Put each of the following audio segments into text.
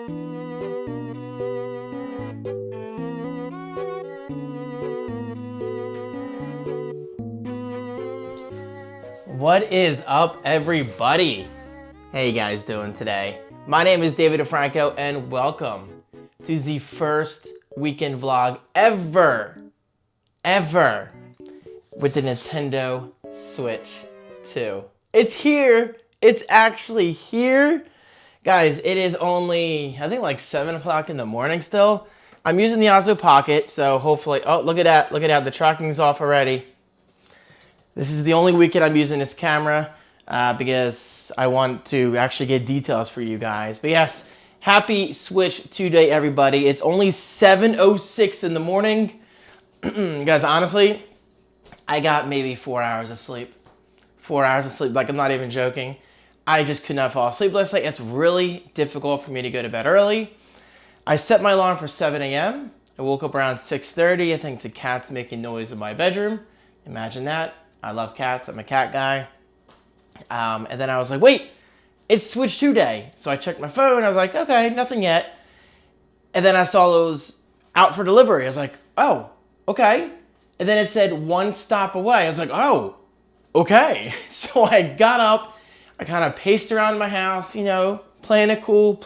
What is up, everybody? How you guys doing today? My name is David DeFranco, and welcome to the first weekend vlog ever with the Nintendo Switch 2. It's here. It's actually here. Guys, it is only, I think, like 7 o'clock in the morning still. I'm using the Osmo Pocket, so hopefully, oh, look at that. Look at that. The tracking's off already. This is the only weekend I'm using this camera because I want to actually get details for you guys. But yes, happy Switch 2 Day, everybody. It's only 7:06 in the morning. Guys, honestly, I got maybe 4 hours of sleep. 4 hours of sleep, like I'm not even joking. I just could not fall asleep last night. It's really difficult for me to go to bed early. I set my alarm for 7 a.m. I woke up around 6:30, I think, to cats making noise in my bedroom. Imagine that. I love cats. I'm a cat guy. And then I was like, wait, it's Switch 2 Day. So I checked my phone. I was like, okay, nothing yet. And then I saw those out for delivery. I was like, oh, okay. And then it said 1 stop away. I was like, oh, okay. So I got up. I kind of paced around my house, you know, playing it cool.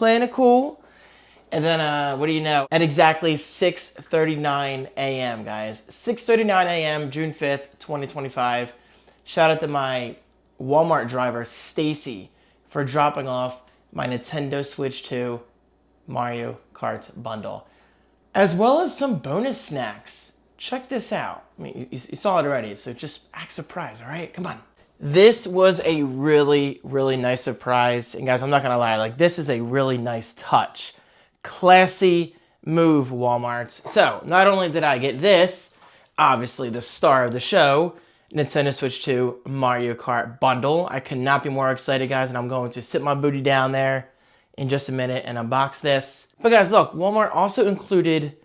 And then, what do you know? At exactly 6:39 a.m., guys. 6:39 a.m., June 5th, 2025. Shout out to my Walmart driver, Stacy, for dropping off my Nintendo Switch 2 Mario Kart bundle, as well as some bonus snacks. Check this out. I mean, you saw it already, so just act surprised, all right? Come on. This was a really, really nice surprise. And guys, I'm not gonna lie, like, this is a really nice touch. Classy move, Walmart. So, not only did I get this, obviously the star of the show, Nintendo Switch 2 Mario Kart bundle. I could not be more excited, guys, and I'm going to sit my booty down there in just a minute and unbox this. But guys, look, Walmart also included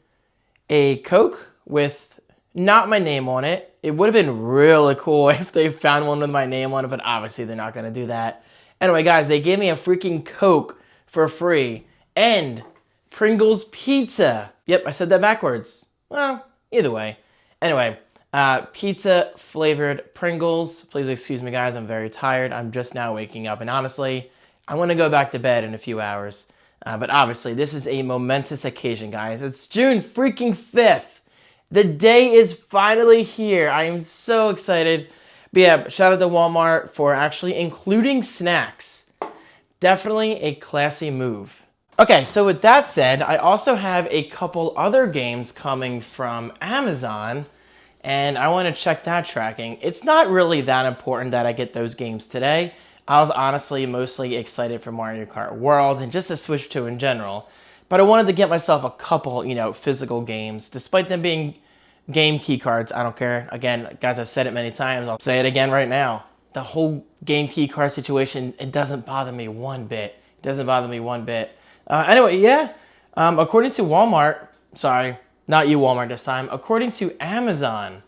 a Coke with not my name on it. It would have been really cool if they found one with my name on it, but obviously they're not going to do that. Anyway, guys, they gave me a freaking Coke for free and Pringles pizza. Yep, I said that backwards. Well, either way. Anyway, pizza flavored Pringles. Please excuse me, guys. I'm very tired. I'm just now waking up. And honestly, I want to go back to bed in a few hours. But obviously, this is a momentous occasion, guys. It's June freaking 5th. The day is finally here. I am so excited. But yeah, shout out to Walmart for actually including snacks. Definitely a classy move. Okay, so with that said, I also have a couple other games coming from Amazon, and I want to check that tracking. It's not really that important that I get those games today. I was honestly mostly excited for Mario Kart World and just the Switch 2 in general, but I wanted to get myself a couple, you know, physical games, despite them being game key cards. I don't care. Again, guys, I've said it many times. I'll say it again right now. The whole game key card situation, it doesn't bother me one bit. It doesn't bother me one bit. Anyway, yeah, according to Walmart, sorry, not you Walmart this time, according to Amazon,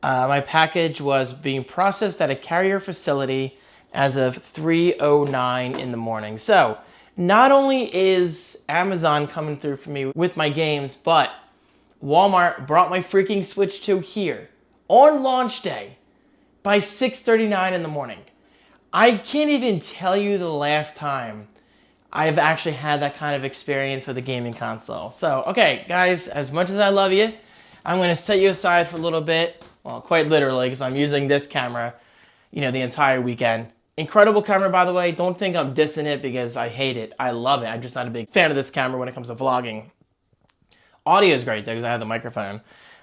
my package was being processed at a carrier facility as of 3:09 in the morning. So, not only is Amazon coming through for me with my games, but Walmart brought my freaking Switch 2 here on launch day by 6:39 in the morning. I can't even tell you the last time I've actually had that kind of experience with a gaming console. So, okay, guys, as much as I love you, I'm going to set you aside for a little bit. Well, quite literally, because I'm using this camera, you know, the entire weekend. Incredible camera, by the way. Don't think I'm dissing it because I hate it. I love it. I'm just not a big fan of this camera when it comes to vlogging. Audio is great, though, because I have the microphone.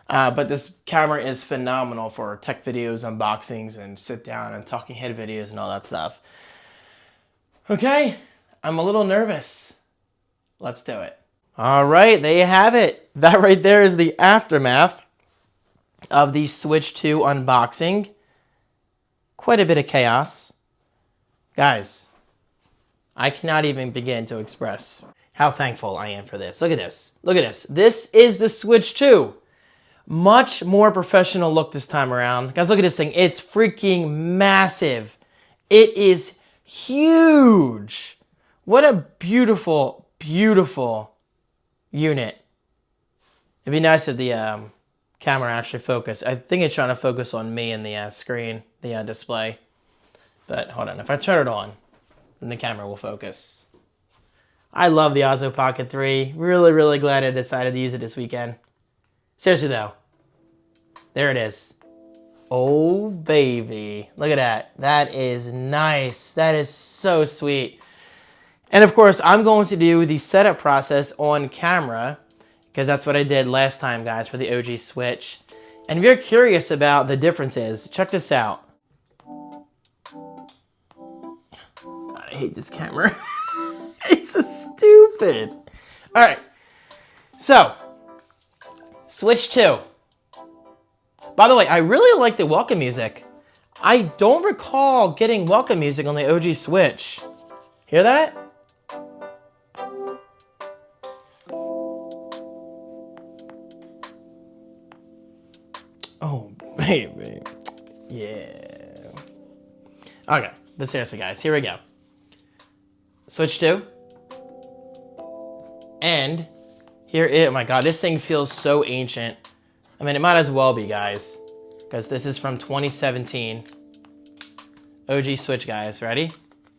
But this camera is phenomenal for tech videos, unboxings, and sit down and talking head videos and all that stuff. Okay. I'm a little nervous. Let's do it. All right, there you have it. That right there is the aftermath of the Switch 2 unboxing. Quite a bit of chaos. Guys, I cannot even begin to express how thankful I am for this. Look at this. Look at this. This is the Switch 2. Much more professional look this time around. Guys, look at this thing. It's freaking massive. It is huge. What a beautiful, beautiful unit. It'd be nice if the camera actually focused. I think it's trying to focus on me and the screen, the display. But hold on, if I turn it on, then the camera will focus. I love the Osmo Pocket 3. Really, really glad I decided to use it this weekend. Seriously though, there it is. Oh baby, look at that. That is nice. That is so sweet. And of course, I'm going to do the setup process on camera because that's what I did last time, guys, for the OG Switch. And if you're curious about the differences, check this out. God, I hate this camera. It's so stupid. All right, so Switch 2. By the way, I really like the welcome music. I don't recall getting welcome music on the OG Switch. Hear that? Oh, baby. Yeah. Okay, but seriously, guys, here we go. Switch 2. And here it is. Oh my God, this thing feels so ancient. I mean, it might as well be, guys, because this is from 2017. OG Switch, guys. Ready?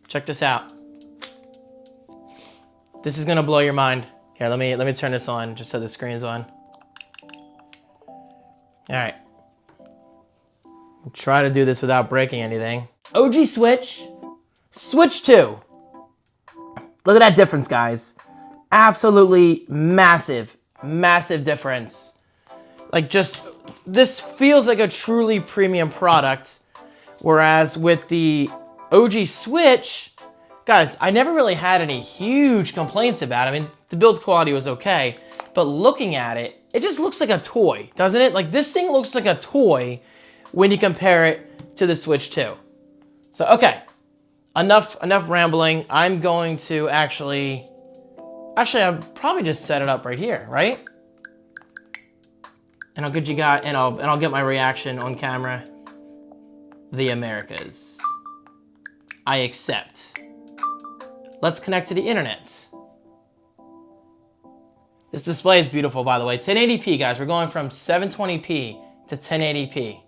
Check this out. This is gonna blow your mind. Here, let me turn this on just so the screen's on. All right. Try to do this without breaking anything. OG Switch, Switch 2. Look at that difference, guys. Absolutely massive, massive difference. Like just, this feels like a truly premium product. Whereas with the OG Switch, guys, I never really had any huge complaints about it. I mean, the build quality was okay, but looking at it, it just looks like a toy, doesn't it? Like this thing looks like a toy when you compare it to the Switch 2. So, okay, enough rambling. I'm going to actually I'll probably just set it up right here, right? And I'll get you guys, and I'll get my reaction on camera. The Americas. I accept. Let's connect to the internet. This display is beautiful, by the way. 1080p, guys. We're going from 720p to 1080p.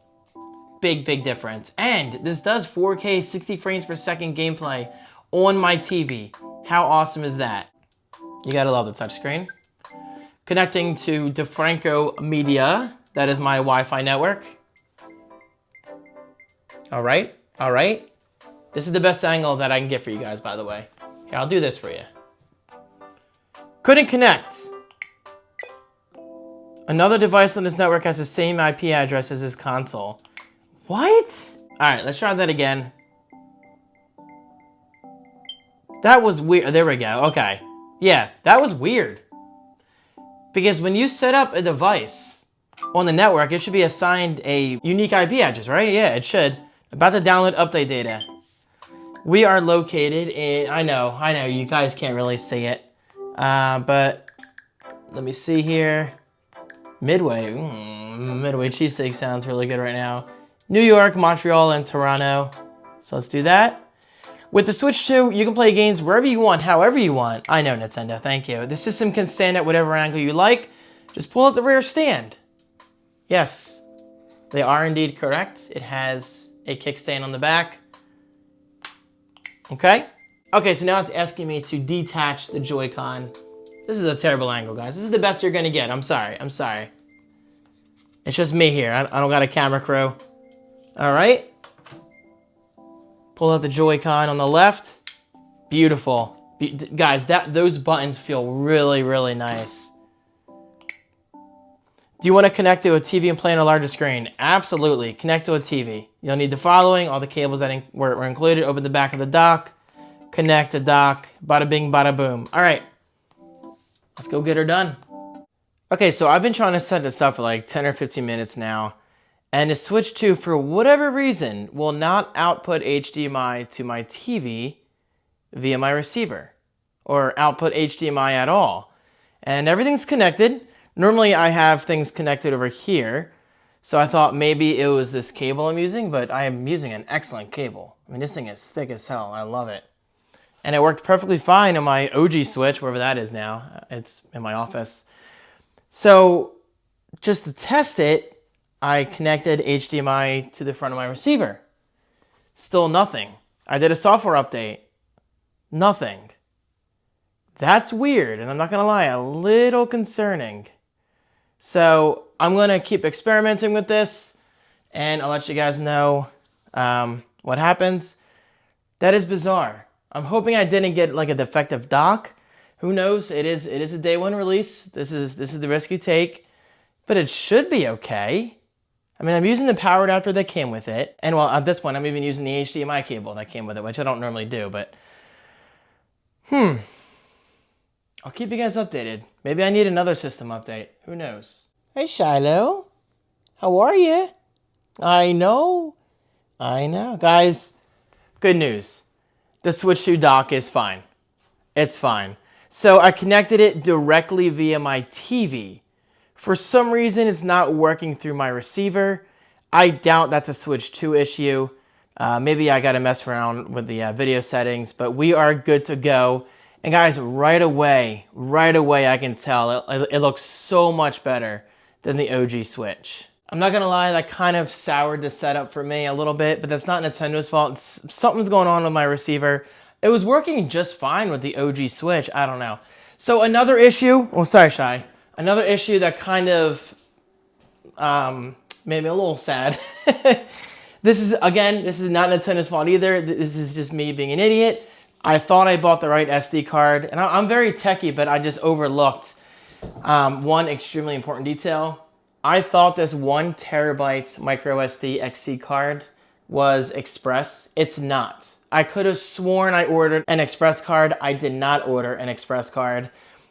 Big, big difference. And this does 4K 60 frames per second gameplay on my TV. How awesome is that? You gotta love the touchscreen. Connecting to DeFranco Media. That is my Wi-Fi network. All right, all right. This is the best angle that I can get for you guys, by the way. Here, I'll do this for you. Couldn't connect. Another device on this network has the same IP address as this console. What? All right, let's try that again. That was weird. There we go. Okay. Yeah, that was weird. Because when you set up a device on the network, it should be assigned a unique IP address, right? Yeah, it should. About to download update data. We are located in, I know, you guys can't really see it. But let me see here. Midway. Midway cheesesteak sounds really good right now. New York, Montreal, and Toronto. So let's do that. With the Switch 2, you can play games wherever you want, however you want. I know, Nintendo, thank you. The system can stand at whatever angle you like. Just pull out the rear stand. Yes, they are indeed correct. It has a kickstand on the back. Okay. Okay, so now it's asking me to detach the Joy-Con. This is a terrible angle, guys. This is the best you're gonna get. I'm sorry. It's just me here. I don't got a camera crew. All right. Pull out the Joy-Con on the left. Beautiful. Guys, those buttons feel really, really nice. Do you want to connect to a TV and play on a larger screen? Absolutely. Connect to a TV. You'll need the following. All the cables that were included. Open the back of the dock. Connect the dock. Bada bing, bada boom. All right. Let's go get her done. Okay, so I've been trying to set this up for like 10 or 15 minutes now. And the Switch 2, for whatever reason, will not output HDMI to my TV via my receiver. Or output HDMI at all. And everything's connected. Normally I have things connected over here. So I thought maybe it was this cable I'm using, but I am using an excellent cable. I mean, this thing is thick as hell. I love it. and it worked perfectly fine on my OG Switch, wherever that is now. It's in my office. So just to test it, I connected HDMI to the front of my receiver. Still nothing. I did a software update. Nothing. That's weird, and I'm not gonna lie, a little concerning. So I'm gonna keep experimenting with this, and I'll let you guys know what happens. That is bizarre. I'm hoping I didn't get like a defective dock. Who knows? It is a day one release. This is the risk you take, but it should be okay. I mean, I'm using the power adapter that came with it, and well, at this point, I'm even using the HDMI cable that came with it, which I don't normally do, but I'll keep you guys updated. Maybe I need another system update. Who knows? Hey, Shiloh. How are you? I know. Guys, good news. The Switch 2 dock is fine. It's fine. So I connected it directly via my TV. For some reason, it's not working through my receiver. I doubt that's a Switch 2 issue. Maybe I got to mess around with the video settings, but we are good to go. And guys, right away, I can tell it looks so much better than the OG Switch. I'm not gonna lie, that kind of soured the setup for me a little bit, but that's not Nintendo's fault. Something's going on with my receiver. It was working just fine with the OG Switch. I don't know. So another issue, oh sorry, Shy. Another issue that kind of made me a little sad. This is not Nintendo's fault either. This is just me being an idiot. I thought I bought the right SD card, and I'm very techie, but I just overlooked one extremely important detail. I thought this 1 terabyte micro SD XC card was Express. It's not. I could have sworn I ordered an Express card. I did not order an Express card.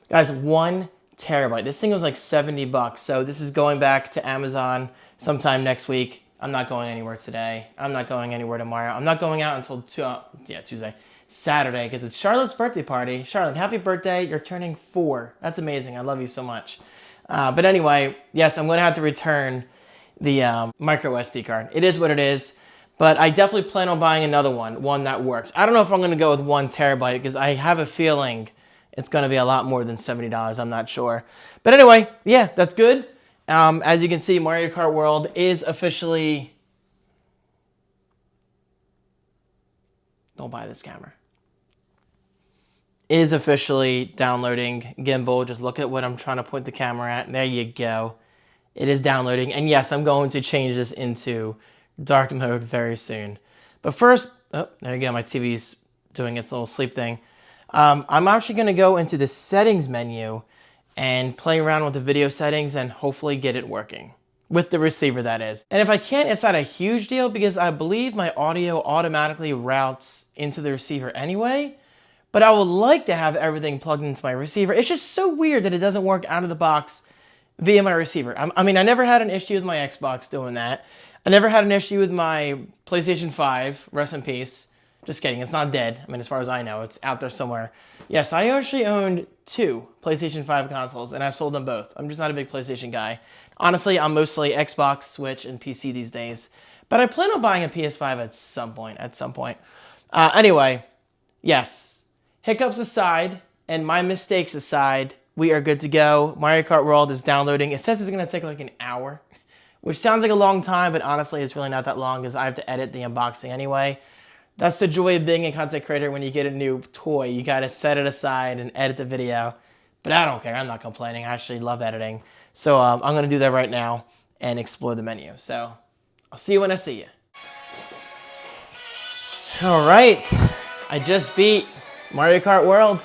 Guys, 1 terabyte. This thing was like $70. So this is going back to Amazon sometime next week. I'm not going anywhere today. I'm not going anywhere tomorrow. I'm not going out until Tuesday. Saturday, because it's Charlotte's birthday party. Charlotte, happy birthday. You're turning 4. That's amazing. I love you so much. But anyway, yes, I'm going to have to return the micro SD card. It is what it is, but I definitely plan on buying another one that works. I don't know if I'm going to go with 1 terabyte because I have a feeling it's going to be a lot more than $70. I'm not sure. But anyway, yeah, that's good. As you can see, Mario Kart World is officially... Don't buy this camera. Is officially downloading gimbal. Just look at what I'm trying to point the camera at. There you go. It is downloading. And yes, I'm going to change this into dark mode very soon. But first, oh, there you go. My TV's doing its little sleep thing. I'm actually going to go into the settings menu and play around with the video settings and hopefully get it working. With the receiver, that is. And if I can't, it's not a huge deal because I believe my audio automatically routes into the receiver anyway. But I would like to have everything plugged into my receiver. It's just so weird that it doesn't work out of the box via my receiver. I mean, I never had an issue with my Xbox doing that. I never had an issue with my PlayStation 5, rest in peace. Just kidding, it's not dead. I mean, as far as I know, it's out there somewhere. Yes, I actually owned 2 PlayStation 5 consoles, and I've sold them both. I'm just not a big PlayStation guy. Honestly, I'm mostly Xbox, Switch, and PC these days. But I plan on buying a PS5 at some point. Anyway, yes. Hiccups aside, and my mistakes aside, we are good to go. Mario Kart World is downloading. It says it's going to take like an hour, which sounds like a long time, but honestly, it's really not that long because I have to edit the unboxing anyway. That's the joy of being a content creator when you get a new toy. You got to set it aside and edit the video. But I don't care. I'm not complaining. I actually love editing. So I'm going to do that right now and explore the menu. So I'll see you when I see you. All right. I just beat Mario Kart World.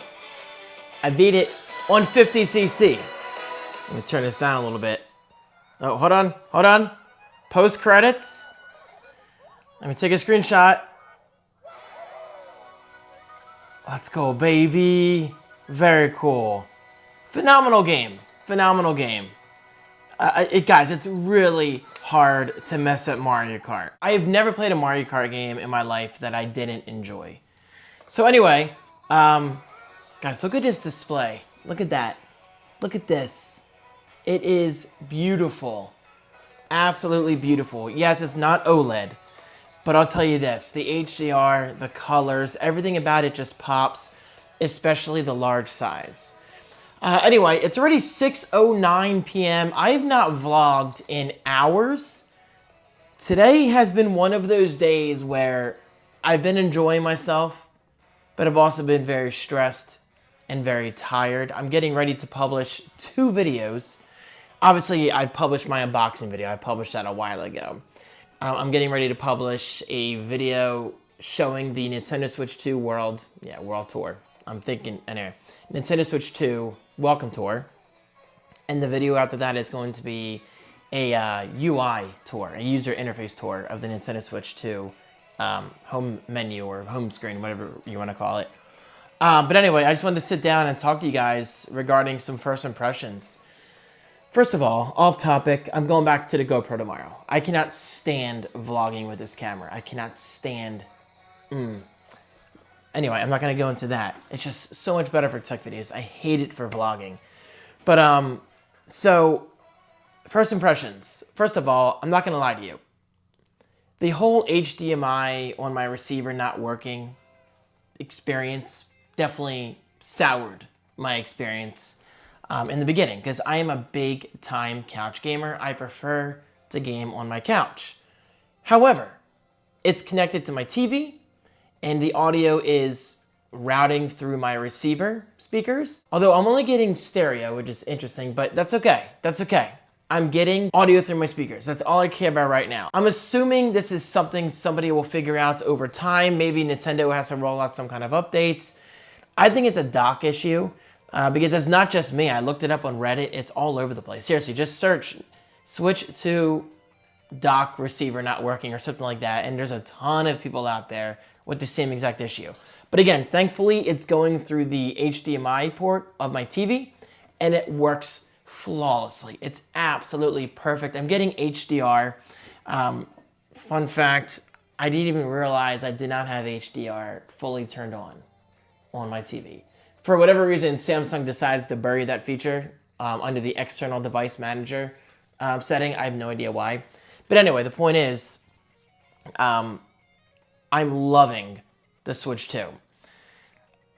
I beat it on 50cc. Let me turn this down a little bit. Oh, hold on. Post credits. Let me take a screenshot. Let's go, baby. Very cool. Phenomenal game. Guys, it's really hard to mess up Mario Kart. I have never played a Mario Kart game in my life that I didn't enjoy. So anyway, guys, look at this display. Look at that. Look at this. It is beautiful. Absolutely beautiful. Yes, it's not OLED, But I'll tell you this, the HDR, the colors, everything about it just pops, especially the large size. Anyway, it's already 6:09 p.m. I have not vlogged in hours. Today has been one of those days where I've been enjoying myself, but I've also been very stressed and very tired. I'm getting ready to publish 2 videos. Obviously, I published my unboxing video. I published that a while ago. I'm getting ready to publish a video showing the Nintendo Switch 2 World Tour. I'm thinking, anyway, Nintendo Switch 2 Welcome Tour. And the video after that is going to be a UI tour, a user interface tour of the Nintendo Switch 2 home menu or home screen, whatever you want to call it. But anyway, I just wanted to sit down and talk to you guys regarding some first impressions. First of all, off topic, I'm going back to the GoPro tomorrow. I cannot stand vlogging with this camera. I cannot stand... Anyway, I'm not going to go into that. It's just so much better for tech videos. I hate it for vlogging. But, so, first impressions. First of all, I'm not going to lie to you. The whole HDMI on my receiver not working experience definitely soured my experience in the beginning, because I am a big time couch gamer. I prefer to game on my couch. However, it's connected to my TV and the audio is routing through my receiver speakers. Although I'm only getting stereo, which is interesting, but that's okay. That's okay. I'm getting audio through my speakers. That's all I care about right now. I'm assuming this is something somebody will figure out over time. Maybe Nintendo has to roll out some kind of updates. I think it's a dock issue. Because it's not just me. I looked it up on Reddit. It's all over the place. Seriously, just search Switch 2 dock receiver not working or something like that. And there's a ton of people out there with the same exact issue. But again, thankfully, it's going through the HDMI port of my TV and it works flawlessly. It's absolutely perfect. I'm getting HDR. Fun fact, I didn't even realize I did not have HDR fully turned on my TV. For whatever reason, Samsung decides to bury that feature under the external device manager setting. I have no idea why. But anyway, the point is, I'm loving the Switch 2.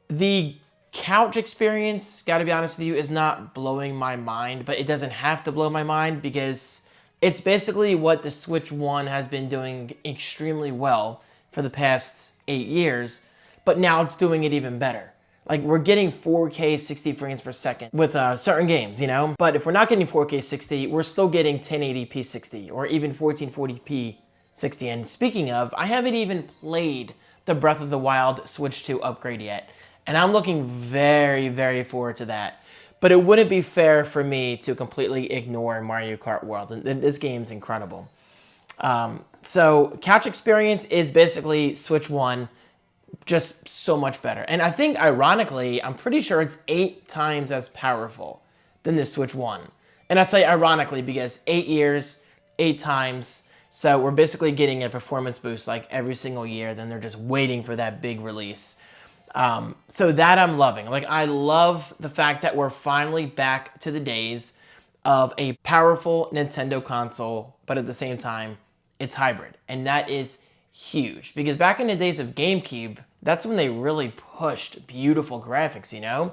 The couch experience, gotta be honest with you, is not blowing my mind, but it doesn't have to blow my mind because it's basically what the Switch 1 has been doing extremely well for the past 8 years, but now it's doing it even better. Like, we're getting 4K 60 frames per second with certain games, you know? But if we're not getting 4K 60, we're still getting 1080p 60 or even 1440p 60. And speaking of, I haven't even played the Breath of the Wild Switch 2 upgrade yet. And I'm looking very, very forward to that. But it wouldn't be fair for me to completely ignore Mario Kart World. And this game's incredible. So couch experience is basically Switch 1, just so much better. And I think, ironically, I'm pretty sure it's 8 times as powerful than the Switch 1. And I say ironically because 8 years, 8 times. So we're basically getting a performance boost like every single year. Then they're just waiting for that big release. So that I'm loving. Like, I love the fact that we're finally back to the days of a powerful Nintendo console, but at the same time, it's hybrid. And that is huge. Because back in the days of GameCube, that's when they really pushed beautiful graphics, you know?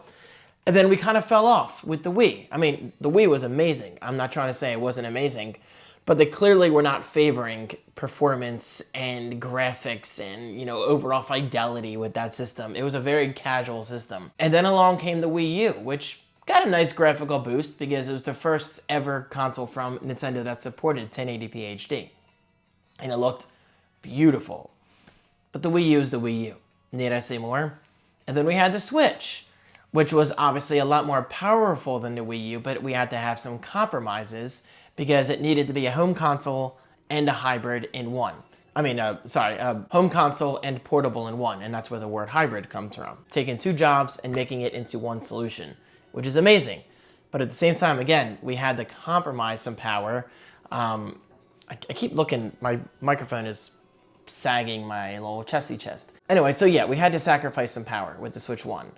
And then we kind of fell off with the Wii. I mean, the Wii was amazing. I'm not trying to say it wasn't amazing, but they clearly were not favoring performance and graphics and, you know, overall fidelity with that system. It was a very casual system. And then along came the Wii U, which got a nice graphical boost because it was the first ever console from Nintendo that supported 1080p HD. And it looked beautiful. But the Wii U is the Wii U. Need I say more? And then we had the Switch, which was obviously a lot more powerful than the Wii U, but we had to have some compromises because it needed to be a home console and a hybrid in one. Home console and portable in one, and that's where the word hybrid comes from. Taking 2 jobs and making it into one solution, which is amazing. But at the same time, again, we had to compromise some power. I keep looking, my microphone is sagging my little chesty chest. Anyway, so yeah, we had to sacrifice some power with the Switch 1.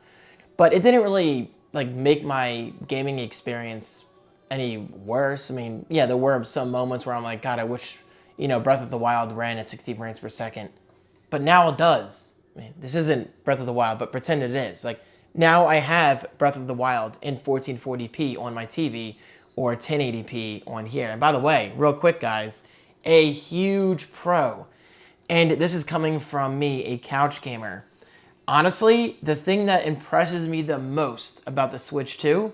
But it didn't really make my gaming experience any worse. I mean, yeah, there were some moments where I'm like, God, I wish, Breath of the Wild ran at 60 frames per second. But now it does. I mean, this isn't Breath of the Wild, but pretend it is. Like, now I have Breath of the Wild in 1440p on my TV or 1080p on here. And by the way, real quick, guys, a huge pro. And this is coming from me, a couch gamer. Honestly, the thing that impresses me the most about the Switch 2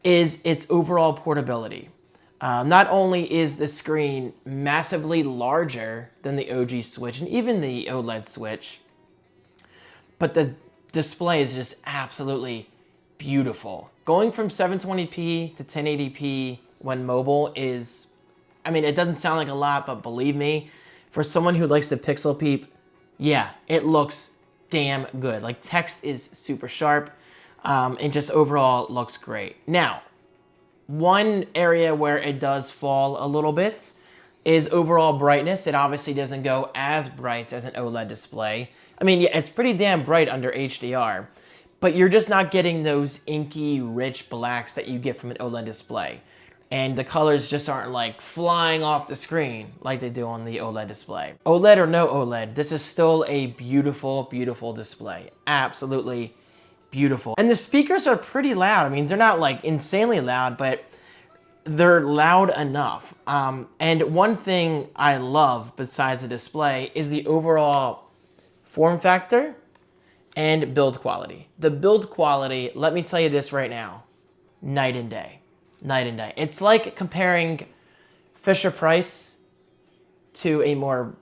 is its overall portability. Not only is the screen massively larger than the OG Switch and even the OLED Switch, but the display is just absolutely beautiful. Going from 720p to 1080p when mobile is, I mean, it doesn't sound like a lot, but believe me, for someone who likes to pixel peep, yeah, it looks damn good. Like, text is super sharp, and just overall looks great. Now, one area where it does fall a little bit is overall brightness. It obviously doesn't go as bright as an OLED display. I mean, yeah, it's pretty damn bright under HDR, but you're just not getting those inky, rich blacks that you get from an OLED display. And the colors just aren't like flying off the screen like they do on the OLED display. OLED or no OLED, this is still a beautiful, beautiful display. Absolutely beautiful. And the speakers are pretty loud. I mean, they're not like insanely loud, but they're loud enough. And one thing I love besides the display is the overall form factor and build quality. The build quality, let me tell you this right now, night and day. Night and day. It's like comparing Fisher-Price to a more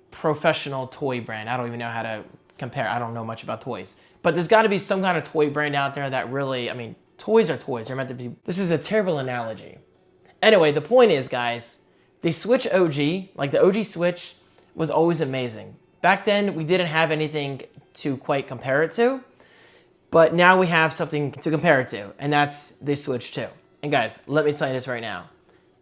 professional toy brand. I don't even know how to compare. I don't know much about toys. But there's got to be some kind of toy brand out there that really, I mean, toys are toys. They're meant to be. This is a terrible analogy. Anyway, the point is, guys, the Switch OG, like the OG Switch, was always amazing. Back then, we didn't have anything to quite compare it to. But now we have something to compare it to, and that's the Switch 2. And guys, let me tell you this right now.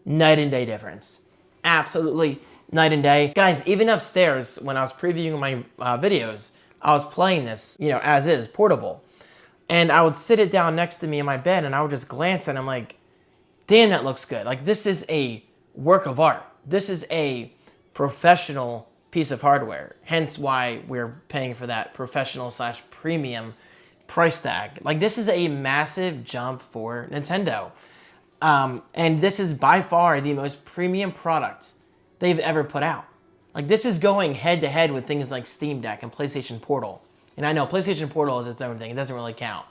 Night and day difference. Absolutely night and day. Guys, even upstairs, when I was previewing my videos, I was playing this, as is, portable. And I would sit it down next to me in my bed, and I would just glance at it, and I'm like, damn, that looks good. Like, this is a work of art. This is a professional piece of hardware. Hence why we're paying for that professional/premium price tag. Like, this is a massive jump for Nintendo. And this is by far the most premium product they've ever put out. Like, this is going head to head with things like Steam Deck and PlayStation Portal. And I know PlayStation Portal is its own thing. It doesn't really count.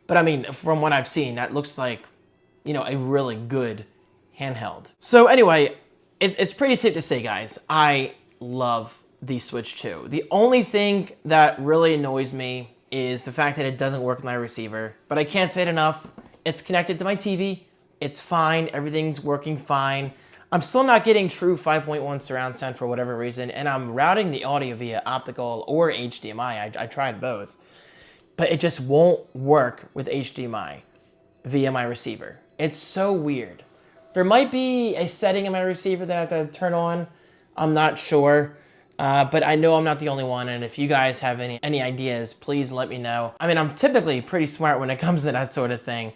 But I mean, from what I've seen, that looks like, a really good handheld. So anyway, it's pretty safe to say, guys, I love the Switch 2. The only thing that really annoys me is the fact that it doesn't work with my receiver. But I can't say it enough. It's connected to my TV. It's fine. Everything's working fine. I'm still not getting true 5.1 surround sound for whatever reason, and I'm routing the audio via optical or HDMI. I tried both. But it just won't work with HDMI via my receiver. It's so weird. There might be a setting in my receiver that I have to turn on. I'm not sure. But I know I'm not the only one, and if you guys have any ideas, please let me know. I mean, I'm typically pretty smart when it comes to that sort of thing.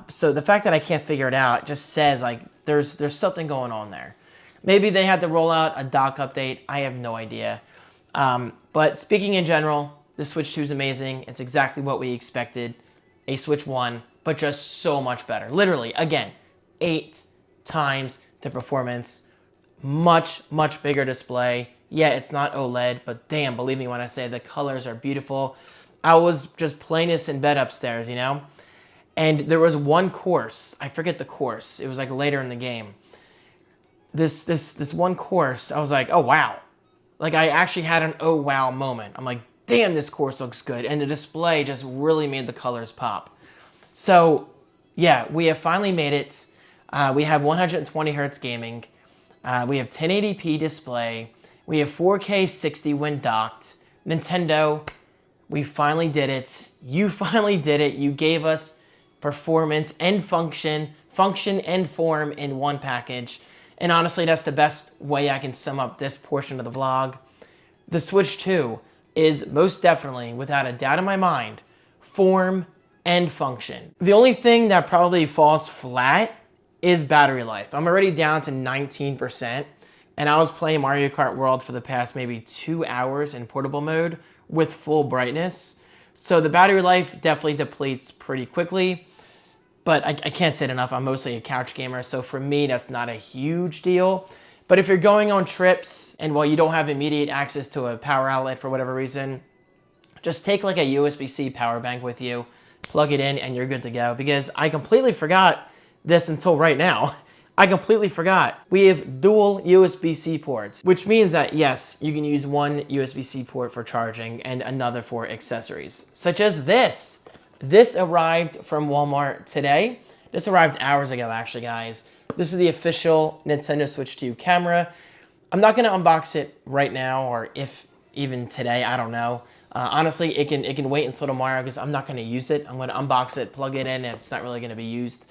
So the fact that I can't figure it out just says, like, there's something going on there. Maybe they had to roll out a dock update. I have no idea. But speaking in general, the Switch 2 is amazing. It's exactly what we expected. A Switch 1, but just so much better. Literally, again, 8 times the performance. Much, much bigger display. Yeah, it's not OLED, but damn, believe me when I say the colors are beautiful. I was just playing this in bed upstairs, And there was one course, I forget the course. It was like later in the game. This one course, I was like, oh wow. Like, I actually had an oh wow moment. I'm like, damn, this course looks good. And the display just really made the colors pop. So yeah, we have finally made it. We have 120 hertz gaming. We have 1080p display. We have 4K 60 when docked. Nintendo, we finally did it. You finally did it. You gave us performance and function and form in one package. And honestly, that's the best way I can sum up this portion of the vlog. The Switch 2 is most definitely, without a doubt in my mind, form and function. The only thing that probably falls flat is battery life. I'm already down to 19%, and I was playing Mario Kart World for the past maybe 2 hours in portable mode with full brightness. So the battery life definitely depletes pretty quickly, but I can't say it enough. I'm mostly a couch gamer, so for me, that's not a huge deal. But if you're going on trips and you don't have immediate access to a power outlet for whatever reason, just take like a USB-C power bank with you, plug it in, and you're good to go. Because I completely forgot this until right now. I completely forgot. We have dual USB-C ports, which means that yes, you can use one USB-C port for charging and another for accessories, such as this. This arrived from Walmart today. This arrived hours ago, actually, guys. This is the official Nintendo Switch 2 camera. I'm not gonna unbox it right now, or if even today, I don't know. Honestly, it can wait until tomorrow because I'm not gonna use it. I'm gonna unbox it, plug it in, and it's not really gonna be used.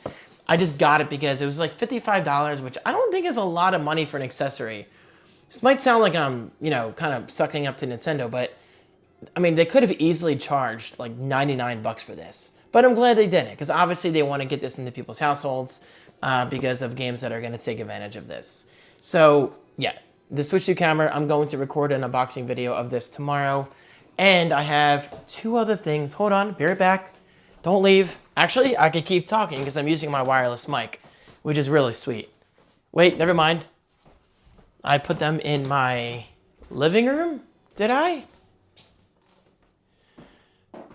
I just got it because it was like $55, which I don't think is a lot of money for an accessory. This might sound like I'm, kind of sucking up to Nintendo, but I mean, they could have easily charged like 99 bucks for this. But I'm glad they didn't, because obviously they want to get this into people's households because of games that are going to take advantage of this. So yeah, the Switch 2 camera, I'm going to record an unboxing video of this tomorrow. And I have 2 other things. Hold on, be right back. Don't leave. Actually, I could keep talking because I'm using my wireless mic, which is really sweet. Wait, never mind. I put them in my living room? Did I?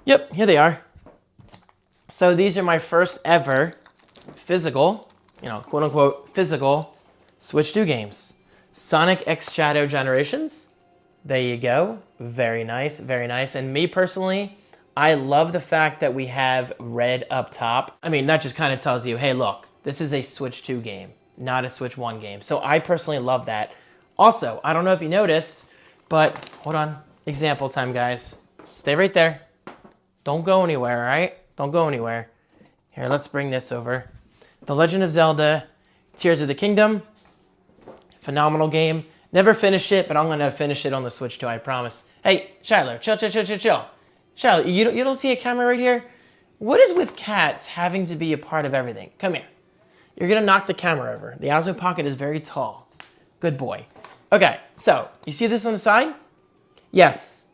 Yep, here they are. So these are my first ever physical, quote unquote, physical Switch 2 games. Sonic X Shadow Generations. There you go. Very nice, very nice. And me personally, I love the fact that we have red up top. I mean, that just kind of tells you, hey, look, this is a Switch 2 game, not a Switch 1 game. So I personally love that. Also, I don't know if you noticed, but hold on. Example time, guys. Stay right there. Don't go anywhere, all right? Don't go anywhere. Here, let's bring this over. The Legend of Zelda, Tears of the Kingdom. Phenomenal game. Never finished it, but I'm going to finish it on the Switch 2, I promise. Hey, Shiloh, chill, chill, chill, chill, chill. Shiloh, you don't see a camera right here? What is with cats having to be a part of everything? Come here. You're going to knock the camera over. The Osmo Pocket is very tall. Good boy. Okay, so you see this on the side? Yes.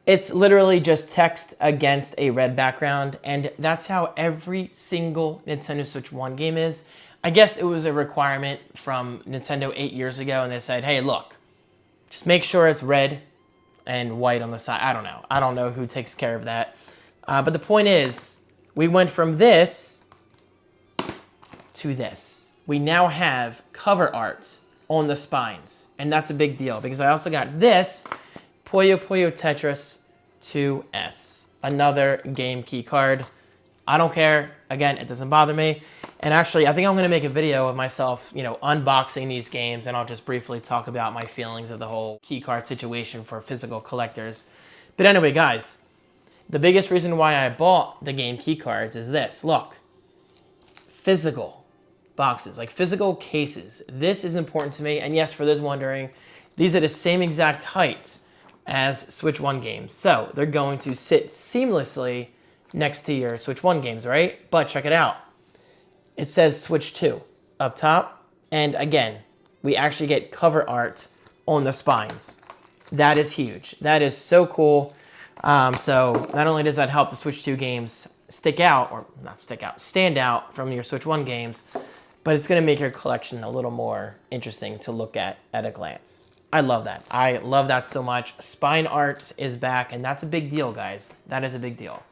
It's literally just text against a red background, and that's how every single Nintendo Switch 1 game is. I guess it was a requirement from Nintendo 8 years ago, and they said, hey, look, just make sure it's red and white on the side. I don't know. I don't know who takes care of that. But the point is, we went from this to this. We now have cover art on the spines, and that's a big deal because I also got this Puyo Puyo Tetris 2S, another game key card. I don't care. Again, it doesn't bother me. And actually, I think I'm going to make a video of myself, unboxing these games, and I'll just briefly talk about my feelings of the whole key card situation for physical collectors. But anyway, guys, the biggest reason why I bought the game key cards is this. Look, physical boxes, like physical cases. This is important to me. And yes, for those wondering, these are the same exact height as Switch 1 games. So they're going to sit seamlessly next to your Switch 1 games, right? But check it out. It says Switch 2 up top. And again, we actually get cover art on the spines. That is huge. That is so cool. So not only does that help the Switch 2 games stand out from your Switch 1 games, but it's going to make your collection a little more interesting to look at a glance. I love that. I love that so much. Spine art is back, and that's a big deal, guys. That is a big deal.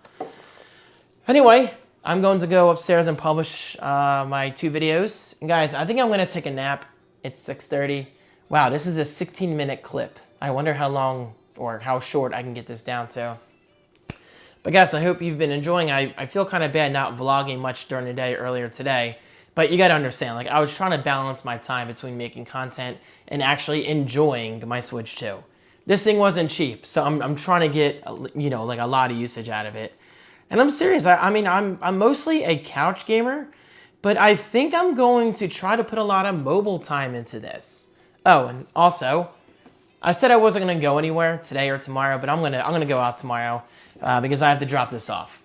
Anyway, I'm going to go upstairs and publish my 2 videos. And guys, I think I'm going to take a nap. It's 6:30. Wow, this is a 16-minute clip. I wonder how long or how short I can get this down to. But guys, I hope you've been enjoying. I feel kind of bad not vlogging much during the day earlier today. But you got to understand, like, I was trying to balance my time between making content and actually enjoying my Switch 2. This thing wasn't cheap, so I'm trying to get, like a lot of usage out of it. And I'm serious. I mean, I'm mostly a couch gamer, but I think I'm going to try to put a lot of mobile time into this. Oh, and also, I said I wasn't going to go anywhere today or tomorrow, but I'm gonna go out tomorrow because I have to drop this off.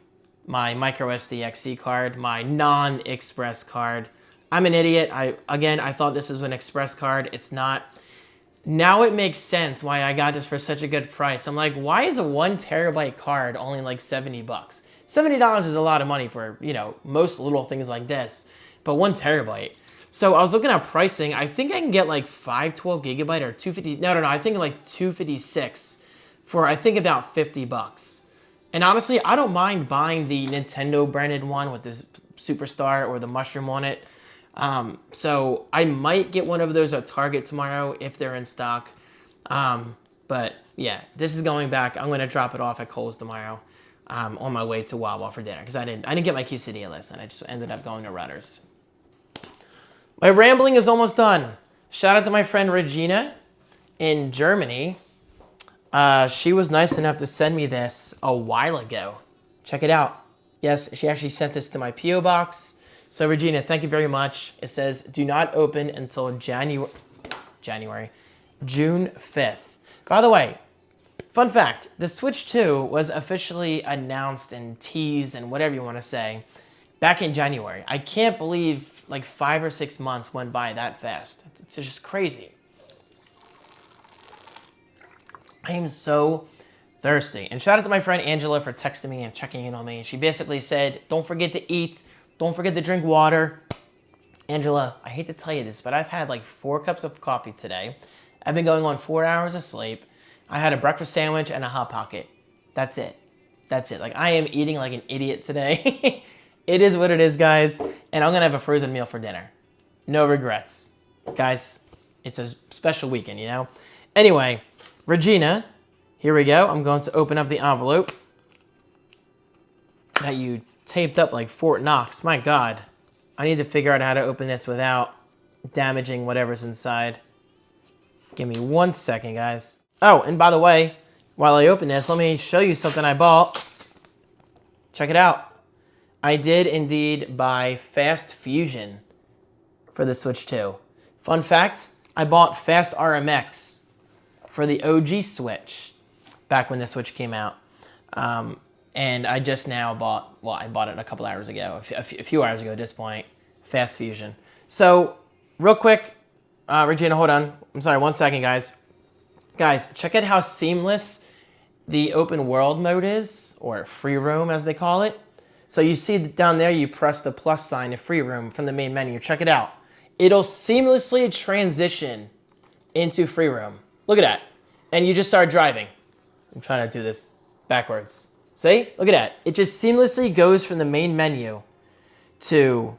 My micro SD XC card, my non-express card. I'm an idiot. I thought this was an express card. It's not. Now it makes sense why I got this for such a good price. I'm like, why is a 1 terabyte card only like 70 bucks? $70 is a lot of money for, you know, most little things like this, but 1 terabyte. So I was looking at pricing. I think I can get like 512 gigabyte or 250. No, I think like 256 for I think about 50 bucks. And honestly, I don't mind buying the Nintendo branded one with this Superstar or the mushroom on it. So I might get one of those at Target tomorrow if they're in stock. But yeah, this is going back. I'm going to drop it off at Kohl's tomorrow on my way to Wawa for dinner because I didn't get my quesadilla list and I just ended up going to Rutter's. My rambling is almost done. Shout out to my friend Regina in Germany. She was nice enough to send me this a while ago. Check it out. Yes, she actually sent this to my P.O. box. So Regina, thank you very much. It says, do not open until June 5th. By the way, fun fact, the Switch 2 was officially announced and teased and whatever you want to say back in January. I can't believe like 5 or 6 months went by that fast. It's just crazy. I am so thirsty. And shout out to my friend Angela for texting me and checking in on me. She basically said, don't forget to eat. Don't forget to drink water. Angela, I hate to tell you this, but I've had like 4 cups of coffee today. I've been going on 4 hours of sleep. I had a breakfast sandwich and a Hot Pocket. That's it. That's it. Like, I am eating like an idiot today. It is what it is, guys. And I'm going to have a frozen meal for dinner. No regrets. Guys, it's a special weekend, you know? Anyway, Regina, here we go. I'm going to open up the envelope that you taped up like Fort Knox. My God. I need to figure out how to open this without damaging whatever's inside. Give me 1 second, guys. Oh, and by the way, while I open this, let me show you something I bought. Check it out. I did indeed buy Fast Fusion for the Switch 2. Fun fact, I bought Fast RMX for the OG Switch back when the Switch came out. And I just now bought, well, I bought it a couple hours ago, a few hours ago at this point, Fast Fusion. So, real quick, Regina, hold on. I'm sorry, 1 second, guys. Guys, check out how seamless the open world mode is, or free roam as they call it. So you see down there, you press the plus sign to free roam from the main menu. Check it out. It'll seamlessly transition into free roam. Look at that. And you just start driving. I'm trying to do this backwards. See? Look at that. It just seamlessly goes from the main menu to,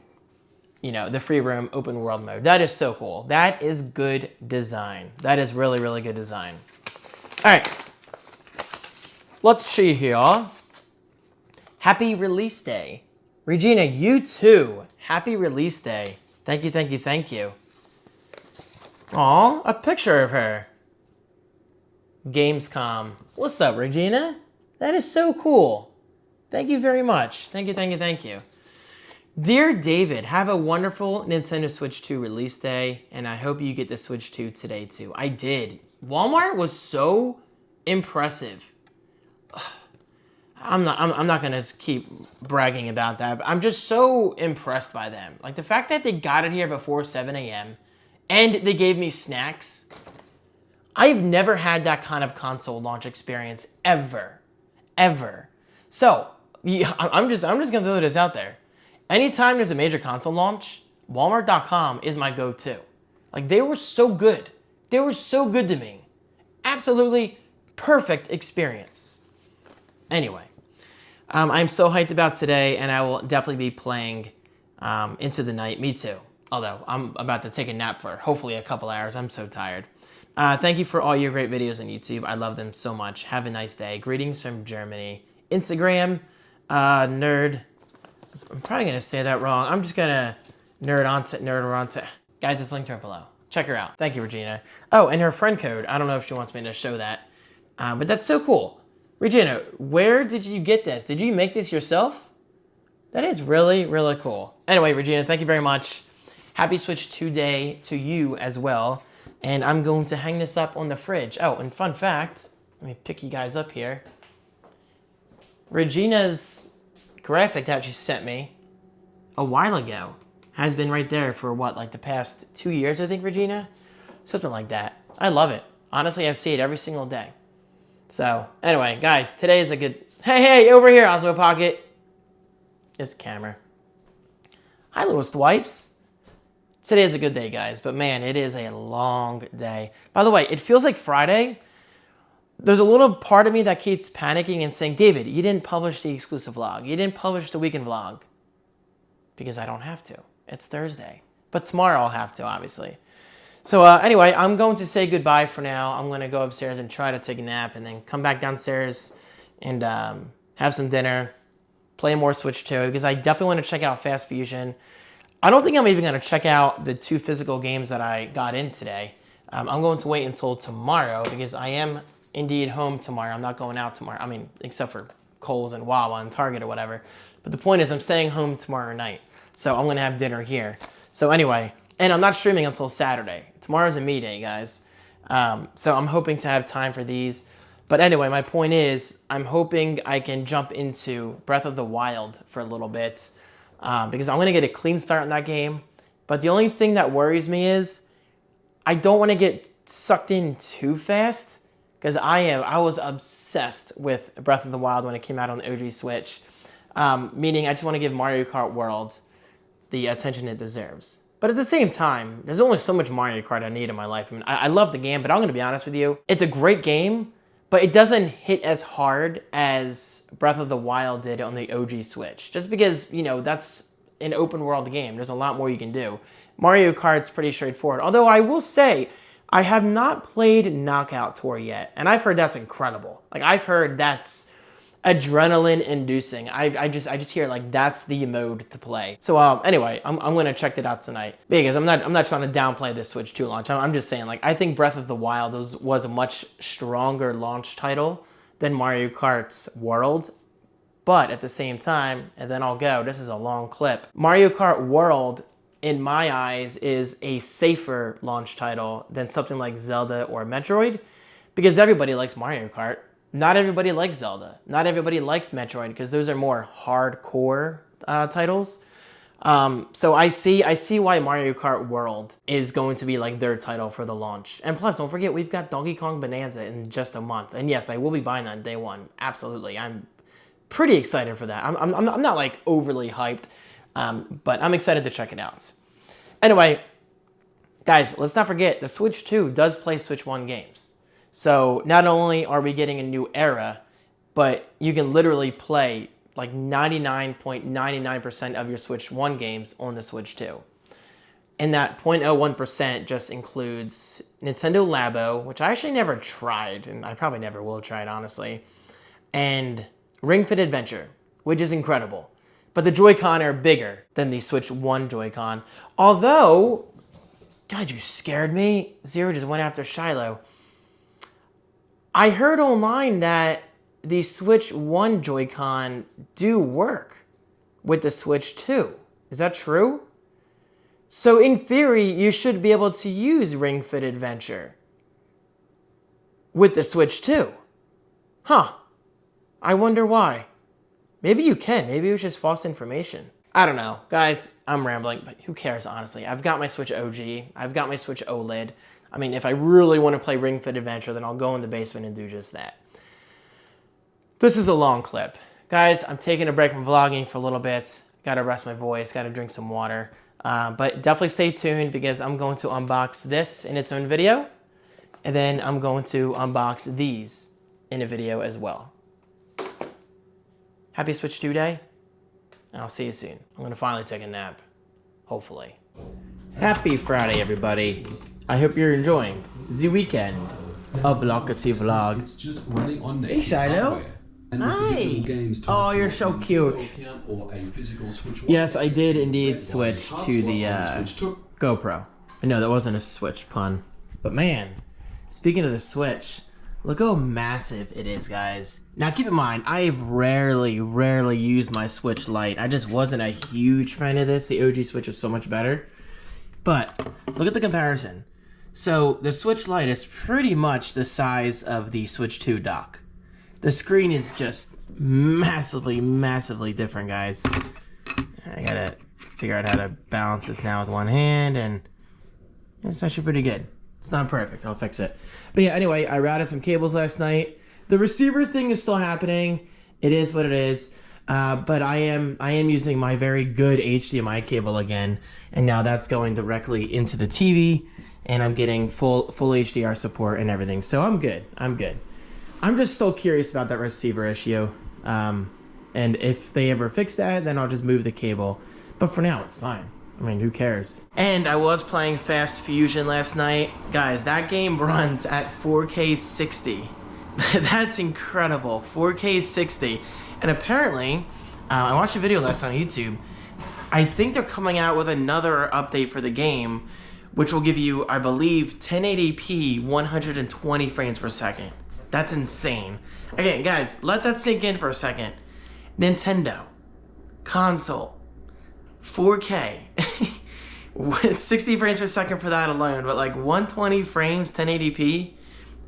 you know, the free roam open world mode. That is so cool. That is good design. That is really, really good design. All right. Let's show you here. Happy release day. Regina, you too. Happy release day. Thank you, thank you, thank you. Aw, a picture of her. Gamescom. What's up, Regina? That is so cool. Thank you very much. Thank you, thank you, thank you. Dear David, have a wonderful Nintendo Switch 2 release day, and I hope you get the Switch 2 today too. I did. Walmart was so impressive. I'm not gonna keep bragging about that, but I'm just so impressed by them. Like the fact that they got it here before 7 a.m. and they gave me snacks. I've never had that kind of console launch experience ever. So yeah, I'm just gonna throw this out there. Anytime there's a major console launch, Walmart.com is my go-to. Like they were so good. They were so good to me. Absolutely perfect experience. Anyway, I'm so hyped about today, and I will definitely be playing into the night. Me too. Although I'm about to take a nap for hopefully a couple hours. I'm so tired. Thank you for all your great videos on YouTube. I love them so much. Have a nice day. Greetings from Germany. Instagram, nerd. I'm probably going to say that wrong. I'm just going to nerd onto. Guys, it's linked here below. Check her out. Thank you, Regina. Oh, and her friend code. I don't know if she wants me to show that. But that's so cool. Regina, where did you get this? Did you make this yourself? That is really, really cool. Anyway, Regina, thank you very much. Happy Switch 2 day to you as well. And I'm going to hang this up on the fridge. Oh, and fun fact, let me pick you guys up here. Regina's graphic that she sent me a while ago has been right there for what, like the past 2 years, I think, Regina? Something like that. I love it. Honestly, I see it every single day. So, anyway, guys, today is a good... Hey, over here, Osmo Pocket. This camera. Hi, little swipes. Today is a good day, guys, but man, it is a long day. By the way, it feels like Friday. There's a little part of me that keeps panicking and saying, David, you didn't publish the exclusive vlog. You didn't publish the weekend vlog. Because I don't have to. It's Thursday. But tomorrow I'll have to, obviously. So anyway, I'm going to say goodbye for now. I'm going to go upstairs and try to take a nap and then come back downstairs and have some dinner, play more Switch 2, because I definitely want to check out Fast Fusion. I don't think I'm even going to check out the 2 physical games that I got in today. I'm going to wait until tomorrow because I am indeed home tomorrow. I'm not going out tomorrow. I mean, except for Kohl's and Wawa and Target or whatever. But the point is I'm staying home tomorrow night. So I'm going to have dinner here. So anyway, and I'm not streaming until Saturday. Tomorrow's a me day, guys. So I'm hoping to have time for these. But anyway, my point is I'm hoping I can jump into Breath of the Wild for a little bit because I'm going to get a clean start in that game. But the only thing that worries me is I don't want to get sucked in too fast because I was obsessed with Breath of the Wild when it came out on the OG Switch. Meaning I just want to give Mario Kart World the attention it deserves. But at the same time, there's only so much Mario Kart I need in my life. I mean, I love the game, but I'm going to be honest with you. It's a great game, but it doesn't hit as hard as Breath of the Wild did on the OG Switch. Just because, you know, that's an open world game. There's a lot more you can do. Mario Kart's pretty straightforward. Although I will say, I have not played Knockout Tour yet, and I've heard that's incredible. Like, I've heard that's adrenaline inducing. I just hear like that's the mode to play. So anyway, I'm gonna check it out tonight because I'm not trying to downplay this Switch 2 launch. I'm just saying, like, I think Breath of the Wild was a much stronger launch title than Mario Kart's World. But at the same time, and then I'll go, this is a long clip. Mario Kart World, in my eyes, is a safer launch title than something like Zelda or Metroid because everybody likes Mario Kart. Not everybody likes Zelda. Not everybody likes Metroid because those are more hardcore titles. So I see why Mario Kart World is going to be like their title for the launch. And plus, don't forget, we've got Donkey Kong Bonanza in just a month. And yes, I will be buying that on day one. Absolutely. I'm pretty excited for that. I'm not like overly hyped, but I'm excited to check it out. Anyway, guys, let's not forget the Switch 2 does play Switch 1 games. So not only are we getting a new era, but you can literally play like 99.99% of your Switch 1 games on the Switch 2. And that 0.01% just includes Nintendo Labo, which I actually never tried, and I probably never will try it, honestly, and Ring Fit Adventure, which is incredible. But the Joy-Con are bigger than the Switch 1 Joy-Con. Although, God, you scared me. Zero just went after Shiloh. I heard online that the Switch 1 Joy-Con do work with the Switch 2. Is that true? So in theory, you should be able to use Ring Fit Adventure with the Switch 2. Huh. I wonder why. Maybe you can. Maybe it was just false information. I don't know. Guys, I'm rambling, but who cares, honestly? I've got my Switch OG. I've got my Switch OLED. I mean, if I really want to play Ring Fit Adventure, then I'll go in the basement and do just that. This is a long clip. Guys, I'm taking a break from vlogging for a little bit. Gotta rest my voice, gotta drink some water. But definitely stay tuned because I'm going to unbox this in its own video. And then I'm going to unbox these in a video as well. Happy Switch 2 Day, and I'll see you soon. I'm gonna finally take a nap, hopefully. Happy Friday, everybody. I hope you're enjoying the weekend of Blockity Vlog. It's just running on Hey, Shiloh. Hi. Oh, you're so cute. Yes, I did indeed switch to the GoPro. No, that wasn't a Switch pun. But man, speaking of the Switch, look how massive it is, guys. Now keep in mind, I've rarely used my Switch Lite. I just wasn't a huge fan of this. The OG Switch is so much better. But look at the comparison. So the Switch Lite is pretty much the size of the Switch 2 dock. The screen is just massively different, guys. I gotta figure out how to balance this now with one hand, and it's actually pretty good. It's not perfect. I'll fix it. But yeah, anyway, I routed some cables last night. The receiver thing is still happening. It is what it is. But I am using my very good HDMI cable again, and now that's going directly into the TV, and I'm getting full HDR support and everything. So I'm good. I'm just still curious about that receiver issue. And if they ever fix that, then I'll just move the cable. But for now, it's fine. I mean, who cares? And I was playing Fast Fusion last night. Guys, that game runs at 4K 60. That's incredible. 4K 60. And apparently, I watched a video last night on YouTube. I think they're coming out with another update for the game, which will give you, I believe, 1080p 120 frames per second. That's insane. Again, guys, let that sink in for a second. Nintendo, console, 4K, 60 frames per second for that alone, but like 120 frames, 1080p,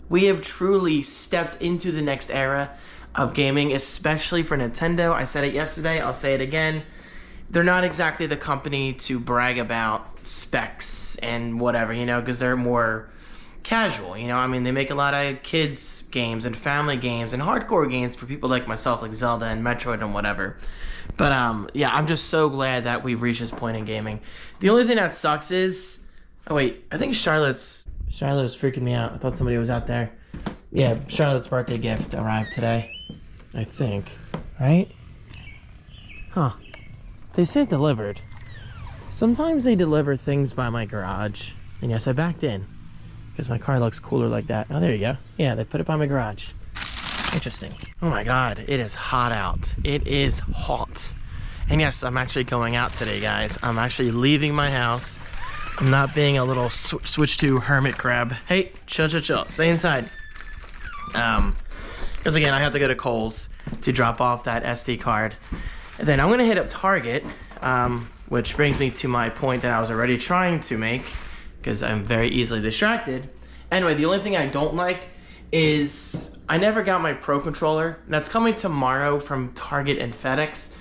we have truly stepped into the next era of gaming, especially for Nintendo. I said it yesterday, I'll say it again. They're not exactly the company to brag about specs and whatever, you know, because they're more casual, you know. I mean, they make a lot of kids games and family games and hardcore games for people like myself, like Zelda and Metroid and whatever. But yeah, I'm just so glad that we've reached this point in gaming. The only thing that sucks is, oh wait, I think Charlotte's freaking me out. I thought somebody was out there. Yeah, Charlotte's birthday gift arrived today, I think, right? Huh. They say delivered. Sometimes they deliver things by my garage. And yes, I backed in because my car looks cooler like that. Oh, there you go. Yeah, they put it by my garage. Interesting. Oh my God, it is hot out. It is hot. And yes, I'm actually going out today, guys. I'm actually leaving my house. I'm not being a little switch to hermit crab. Hey, chill. Stay inside. Because again, I have to go to Kohl's to drop off that SD card. And then I'm gonna hit up Target, which brings me to my point that I was already trying to make, because I'm very easily distracted. Anyway, the only thing I don't like is I never got my Pro Controller. That's coming tomorrow from Target and FedEx.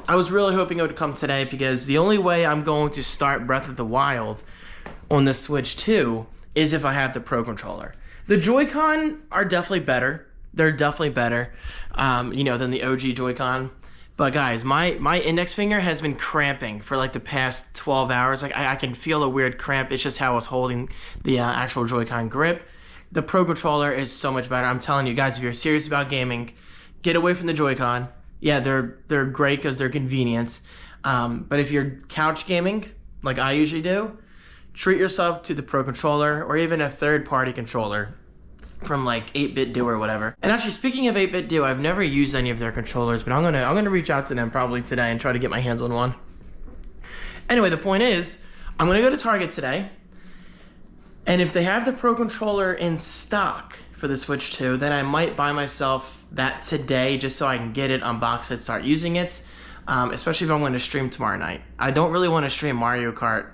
I was really hoping it would come today because the only way I'm going to start Breath of the Wild on the Switch 2 is if I have the Pro Controller. The Joy-Con are definitely better. They're definitely better, you know, than the OG Joy-Con. But guys, my index finger has been cramping for like the past 12 hours. Like I can feel a weird cramp. It's just how I was holding the actual Joy-Con grip. The Pro Controller is so much better. I'm telling you guys, if you're serious about gaming, get away from the Joy-Con. Yeah, they're great because they're convenient. But if you're couch gaming, like I usually do, treat yourself to the Pro Controller or even a third-party controller from like 8BitDo or whatever. And actually, speaking of 8BitDo, I've never used any of their controllers, but I'm gonna reach out to them probably today and try to get my hands on one. Anyway, the point is, I'm gonna go to Target today, and if they have the Pro Controller in stock for the Switch 2, then I might buy myself that today just so I can get it, unbox it, start using it, especially if I'm going to stream tomorrow night. I don't really want to stream Mario Kart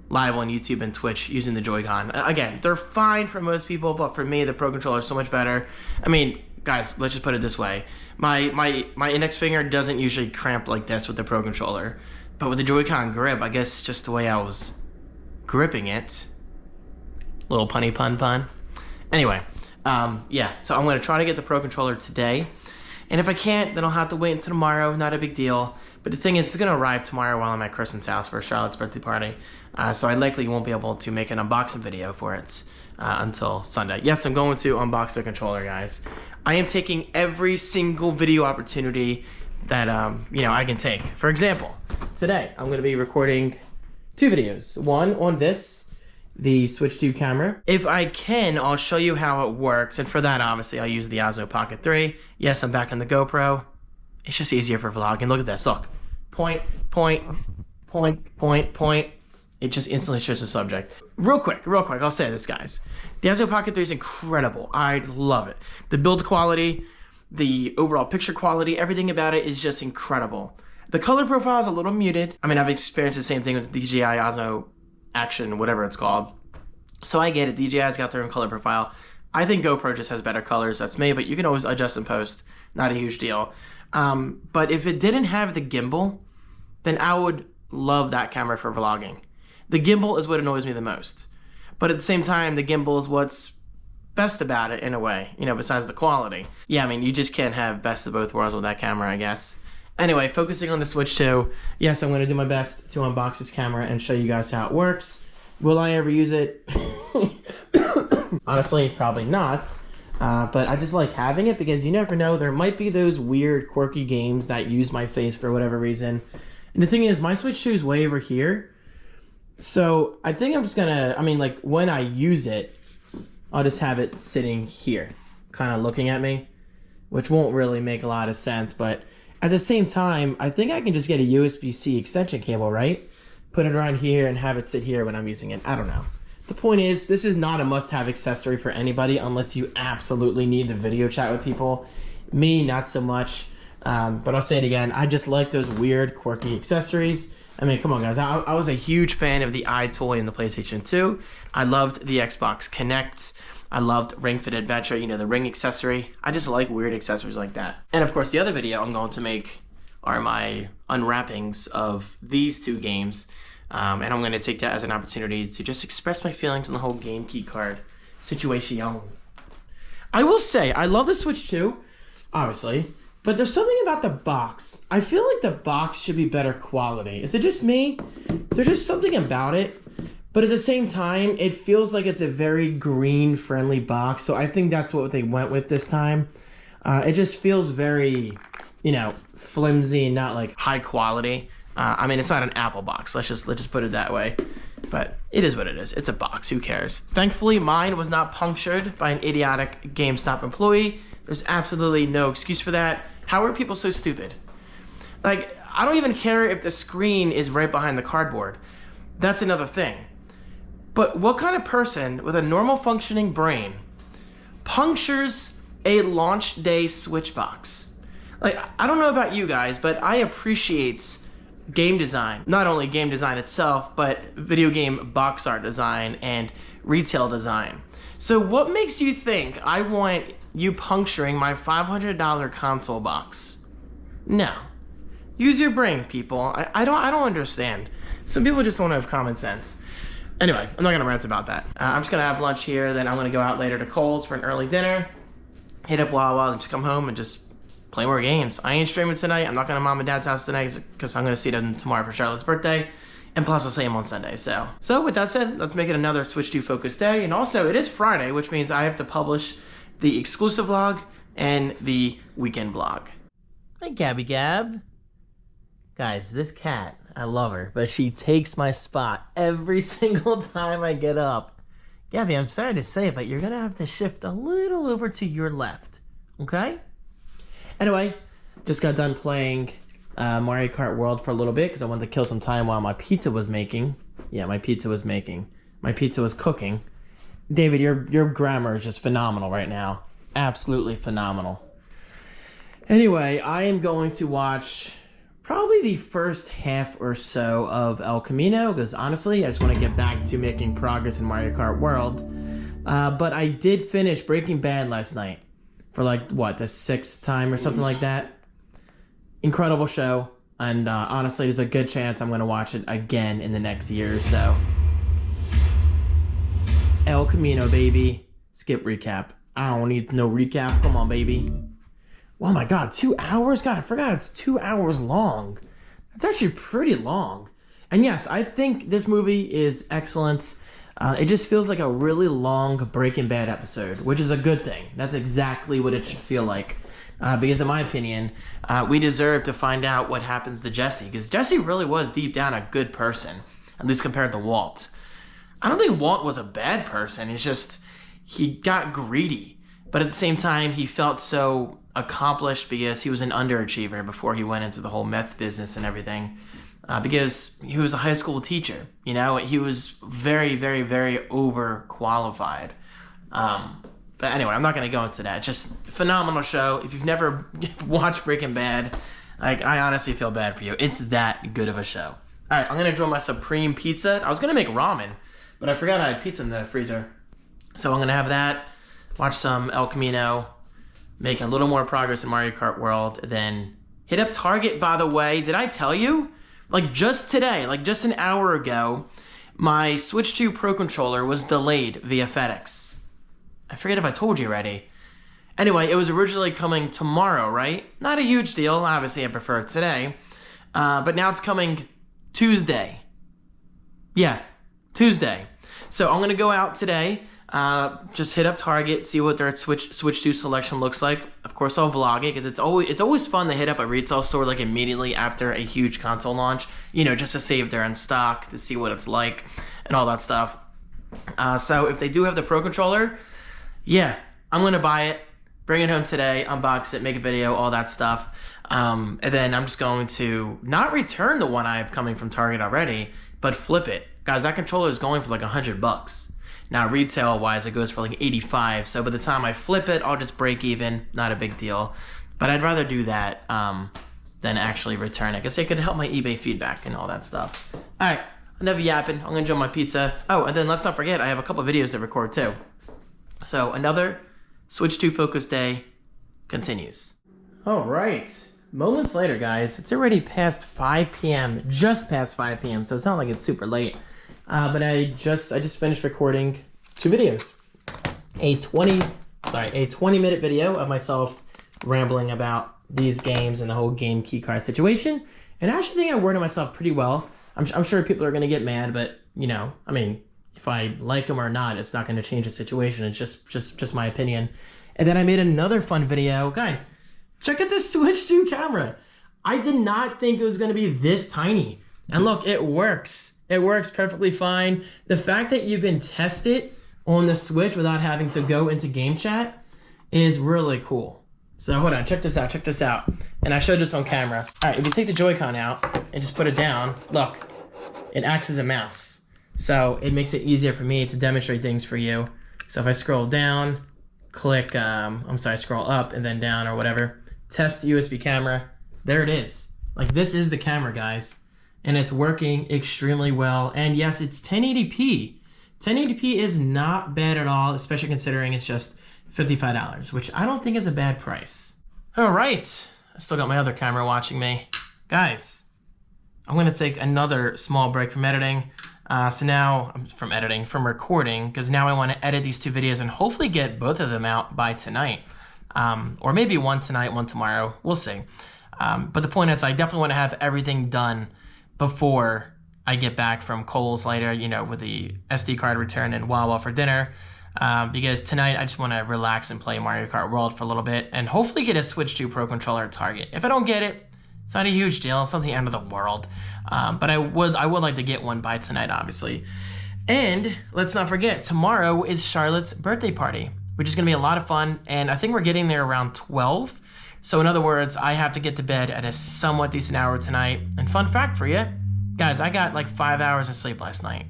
live on YouTube and Twitch using the Joy-Con. Again, they're fine for most people, but for me, the Pro Controller is so much better. I mean, guys, let's just put it this way. My index finger doesn't usually cramp like this with the Pro Controller, but with the Joy-Con grip, I guess it's just the way I was gripping it. Little punny pun. Anyway, yeah, so I'm going to try to get the Pro Controller today. And if I can't, then I'll have to wait until tomorrow. Not a big deal. But the thing is, it's going to arrive tomorrow while I'm at Kristen's house for Charlotte's birthday party. So I likely won't be able to make an unboxing video for it until Sunday. Yes, I'm going to unbox the controller, guys. I am taking every single video opportunity that you know, I can take. For example, today I'm going to be recording 2 videos. One on this, the Switch 2 camera. If I can, I'll show you how it works. And for that, obviously, I'll use the Osmo Pocket 3. Yes, I'm back on the GoPro. It's just easier for vlogging. Look at this. Look. Point. It just instantly shows the subject. Real quick, I'll say this, guys. The Osmo Pocket 3 is incredible. I love it. The build quality, the overall picture quality, everything about it is just incredible. The color profile is a little muted. I mean, I've experienced the same thing with DJI Osmo Action, whatever it's called. So I get it. DJI's got their own color profile. I think GoPro just has better colors. That's me, but you can always adjust and post. Not a huge deal. But if it didn't have the gimbal, then I would love that camera for vlogging. The gimbal is what annoys me the most. But at the same time, the gimbal is what's best about it in a way, you know, besides the quality. Yeah, I mean, you just can't have best of both worlds with that camera, I guess. Anyway, focusing on the Switch 2, yes, I'm going to do my best to unbox this camera and show you guys how it works. Will I ever use it? Honestly, probably not. But I just like having it because you never know. There might be those weird, quirky games that use my face for whatever reason. And the thing is, my Switch 2 is way over here. So I think I'm just going to, I mean, like, when I use it, I'll just have it sitting here, kind of looking at me, which won't really make a lot of sense. But at the same time, I think I can just get a USB-C extension cable, right? Put it around here and have it sit here when I'm using it. I don't know. The point is, this is not a must-have accessory for anybody unless you absolutely need to video chat with people. Me, not so much. But I'll say it again. I just like those weird, quirky accessories. I mean, come on, guys. I was a huge fan of the iToy in the PlayStation 2. I loved the Xbox Kinect. I loved Ring Fit Adventure, you know, the ring accessory. I just like weird accessories like that. And, of course, the other video I'm going to make are my unwrappings of these two games. And I'm going to take that as an opportunity to just express my feelings on the whole game key card situation. I will say, I love the Switch 2, obviously, but there's something about the box. I feel like the box should be better quality. Is it just me? There's just something about it, but at the same time, it feels like it's a very green-friendly box, so I think that's what they went with this time. It just feels very, you know, flimsy and not like high quality. I mean, it's not an Apple box. Let's just put it that way. But it is what it is. It's a box. Who cares? Thankfully, mine was not punctured by an idiotic GameStop employee. There's absolutely no excuse for that. How are people so stupid? Like, I don't even care if the screen is right behind the cardboard. That's another thing. But what kind of person with a normal functioning brain punctures a launch day Switch box? Like, I don't know about you guys, but I appreciate game design. Not only game design itself, but video game box art design and retail design. So what makes you think I want you puncturing my $500 console box? No. Use your brain, people. I don't understand. Some people just don't have common sense. Anyway, I'm not gonna rant about that. I'm just gonna have lunch here, then I'm gonna go out later to Kohl's for an early dinner, hit up Wawa, and just come home and just play more games. I ain't streaming tonight. I'm not going to Mom and Dad's house tonight because I'm going to see them tomorrow for Charlotte's birthday. And plus, I'll see them on Sunday. So with that said, let's make it another Switch 2 focused day. And also, it is Friday, which means I have to publish the exclusive vlog and the weekend vlog. Hi, Gabby Gab. Guys, this cat, I love her, but she takes my spot every single time I get up. Gabby, I'm sorry to say it, but you're going to have to shift a little over to your left. Okay? Anyway, just got done playing Mario Kart World for a little bit because I wanted to kill some time while my pizza was making. Yeah, my pizza was making. My pizza was cooking. David, your grammar is just phenomenal right now. Absolutely phenomenal. Anyway, I am going to watch probably the first half or so of El Camino because honestly, I just want to get back to making progress in Mario Kart World. But I did finish Breaking Bad last night. For like, what, the 6th time or something like that. Incredible show. And honestly, there's a good chance I'm going to watch it again in the next year or so. El Camino, baby. Skip recap. I don't need no recap. Come on, baby. Oh my god, 2 hours? God, I forgot it's 2 hours long. That's actually pretty long. And yes, I think this movie is excellent. It just feels like a really long Breaking Bad episode, which is a good thing. That's exactly what it should feel like. Because in my opinion, we deserve to find out what happens to Jesse. Because Jesse really was deep down a good person, at least compared to Walt. I don't think Walt was a bad person. It's just, he got greedy. But at the same time, he felt so accomplished because he was an underachiever before he went into the whole meth business and everything. Because he was a high school teacher, you know, he was very, very, very overqualified. But anyway, I'm not going to go into that. It's just a phenomenal show. If you've never watched Breaking Bad, like, I honestly feel bad for you. It's that good of a show. All right, I'm going to enjoy my Supreme Pizza. I was going to make ramen, but I forgot I had pizza in the freezer. So I'm going to have that, watch some El Camino, make a little more progress in Mario Kart World, then hit up Target, by the way. Did I tell you? Like, just today, like just an hour ago, My Switch 2 Pro Controller was delayed via FedEx. I forget if I told you already. Anyway, it was originally coming tomorrow, right? Not a huge deal. Obviously, I prefer it today. But now it's coming Tuesday. Yeah, Tuesday. So I'm going to go out today, just hit up Target, see what their Switch 2 selection looks like. Of course, I'll vlog it because it's always fun to hit up a retail store like immediately after a huge console launch, you know, just to see if they're in stock, to see what it's like and all that stuff. So if they do have the Pro Controller, yeah, I'm going to buy it, bring it home today, unbox it, make a video, all that stuff. And then I'm just going to not return the one I have coming from Target already, but flip it. Guys, that controller is going for like $100. Now, retail-wise, it goes for like $85. So by the time I flip it, I'll just break even. Not a big deal. But I'd rather do that than actually return it, because it could help my eBay feedback and all that stuff. All right, enough yapping. I'm gonna enjoy my pizza. Oh, and then let's not forget, I have a couple videos to record too. So another Switch 2 focus day continues. All right. Moments later, guys, it's already past 5 p.m., just past 5 p.m., so it's not like it's super late. But I just finished recording 2 videos. A 20-minute video of myself rambling about these games and the whole game keycard situation. And I actually think I worded myself pretty well. I'm sure people are going to get mad, but, you know, I mean, if I like them or not, it's not going to change the situation. It's just my opinion. And then I made another fun video. Guys, check out this Switch 2 camera. I did not think it was going to be this tiny. And look, it works. It works perfectly fine. The fact that you can test it on the Switch without having to go into game chat is really cool. So hold on, check this out. And I showed this on camera. All right, if you take the Joy-Con out and just put it down, look, it acts as a mouse. So it makes it easier for me to demonstrate things for you. So if I scroll down, click, scroll up and then down or whatever, test the USB camera, there it is. Like, this is the camera, guys. And it's working extremely well. And yes, it's 1080p. 1080p is not bad at all, especially considering it's just $55, which I don't think is a bad price. All right, I still got my other camera watching me. Guys, I'm gonna take another small break from editing. From recording, because now I wanna edit these 2 videos and hopefully get both of them out by tonight. Or maybe one tonight, one tomorrow, we'll see. But the point is, I definitely wanna have everything done before I get back from Kohl's later, you know, with the SD card return and Wawa for dinner. Because tonight I just want to relax and play Mario Kart World for a little bit and hopefully get a Switch 2 Pro Controller at Target. If I don't get it, it's not a huge deal. It's not the end of the world. But I would like to get one by tonight, obviously. And let's not forget, tomorrow is Charlotte's birthday party, which is going to be a lot of fun. And I think we're getting there around 12. So in other words, I have to get to bed at a somewhat decent hour tonight. And fun fact for you, guys, I got like 5 hours of sleep last night.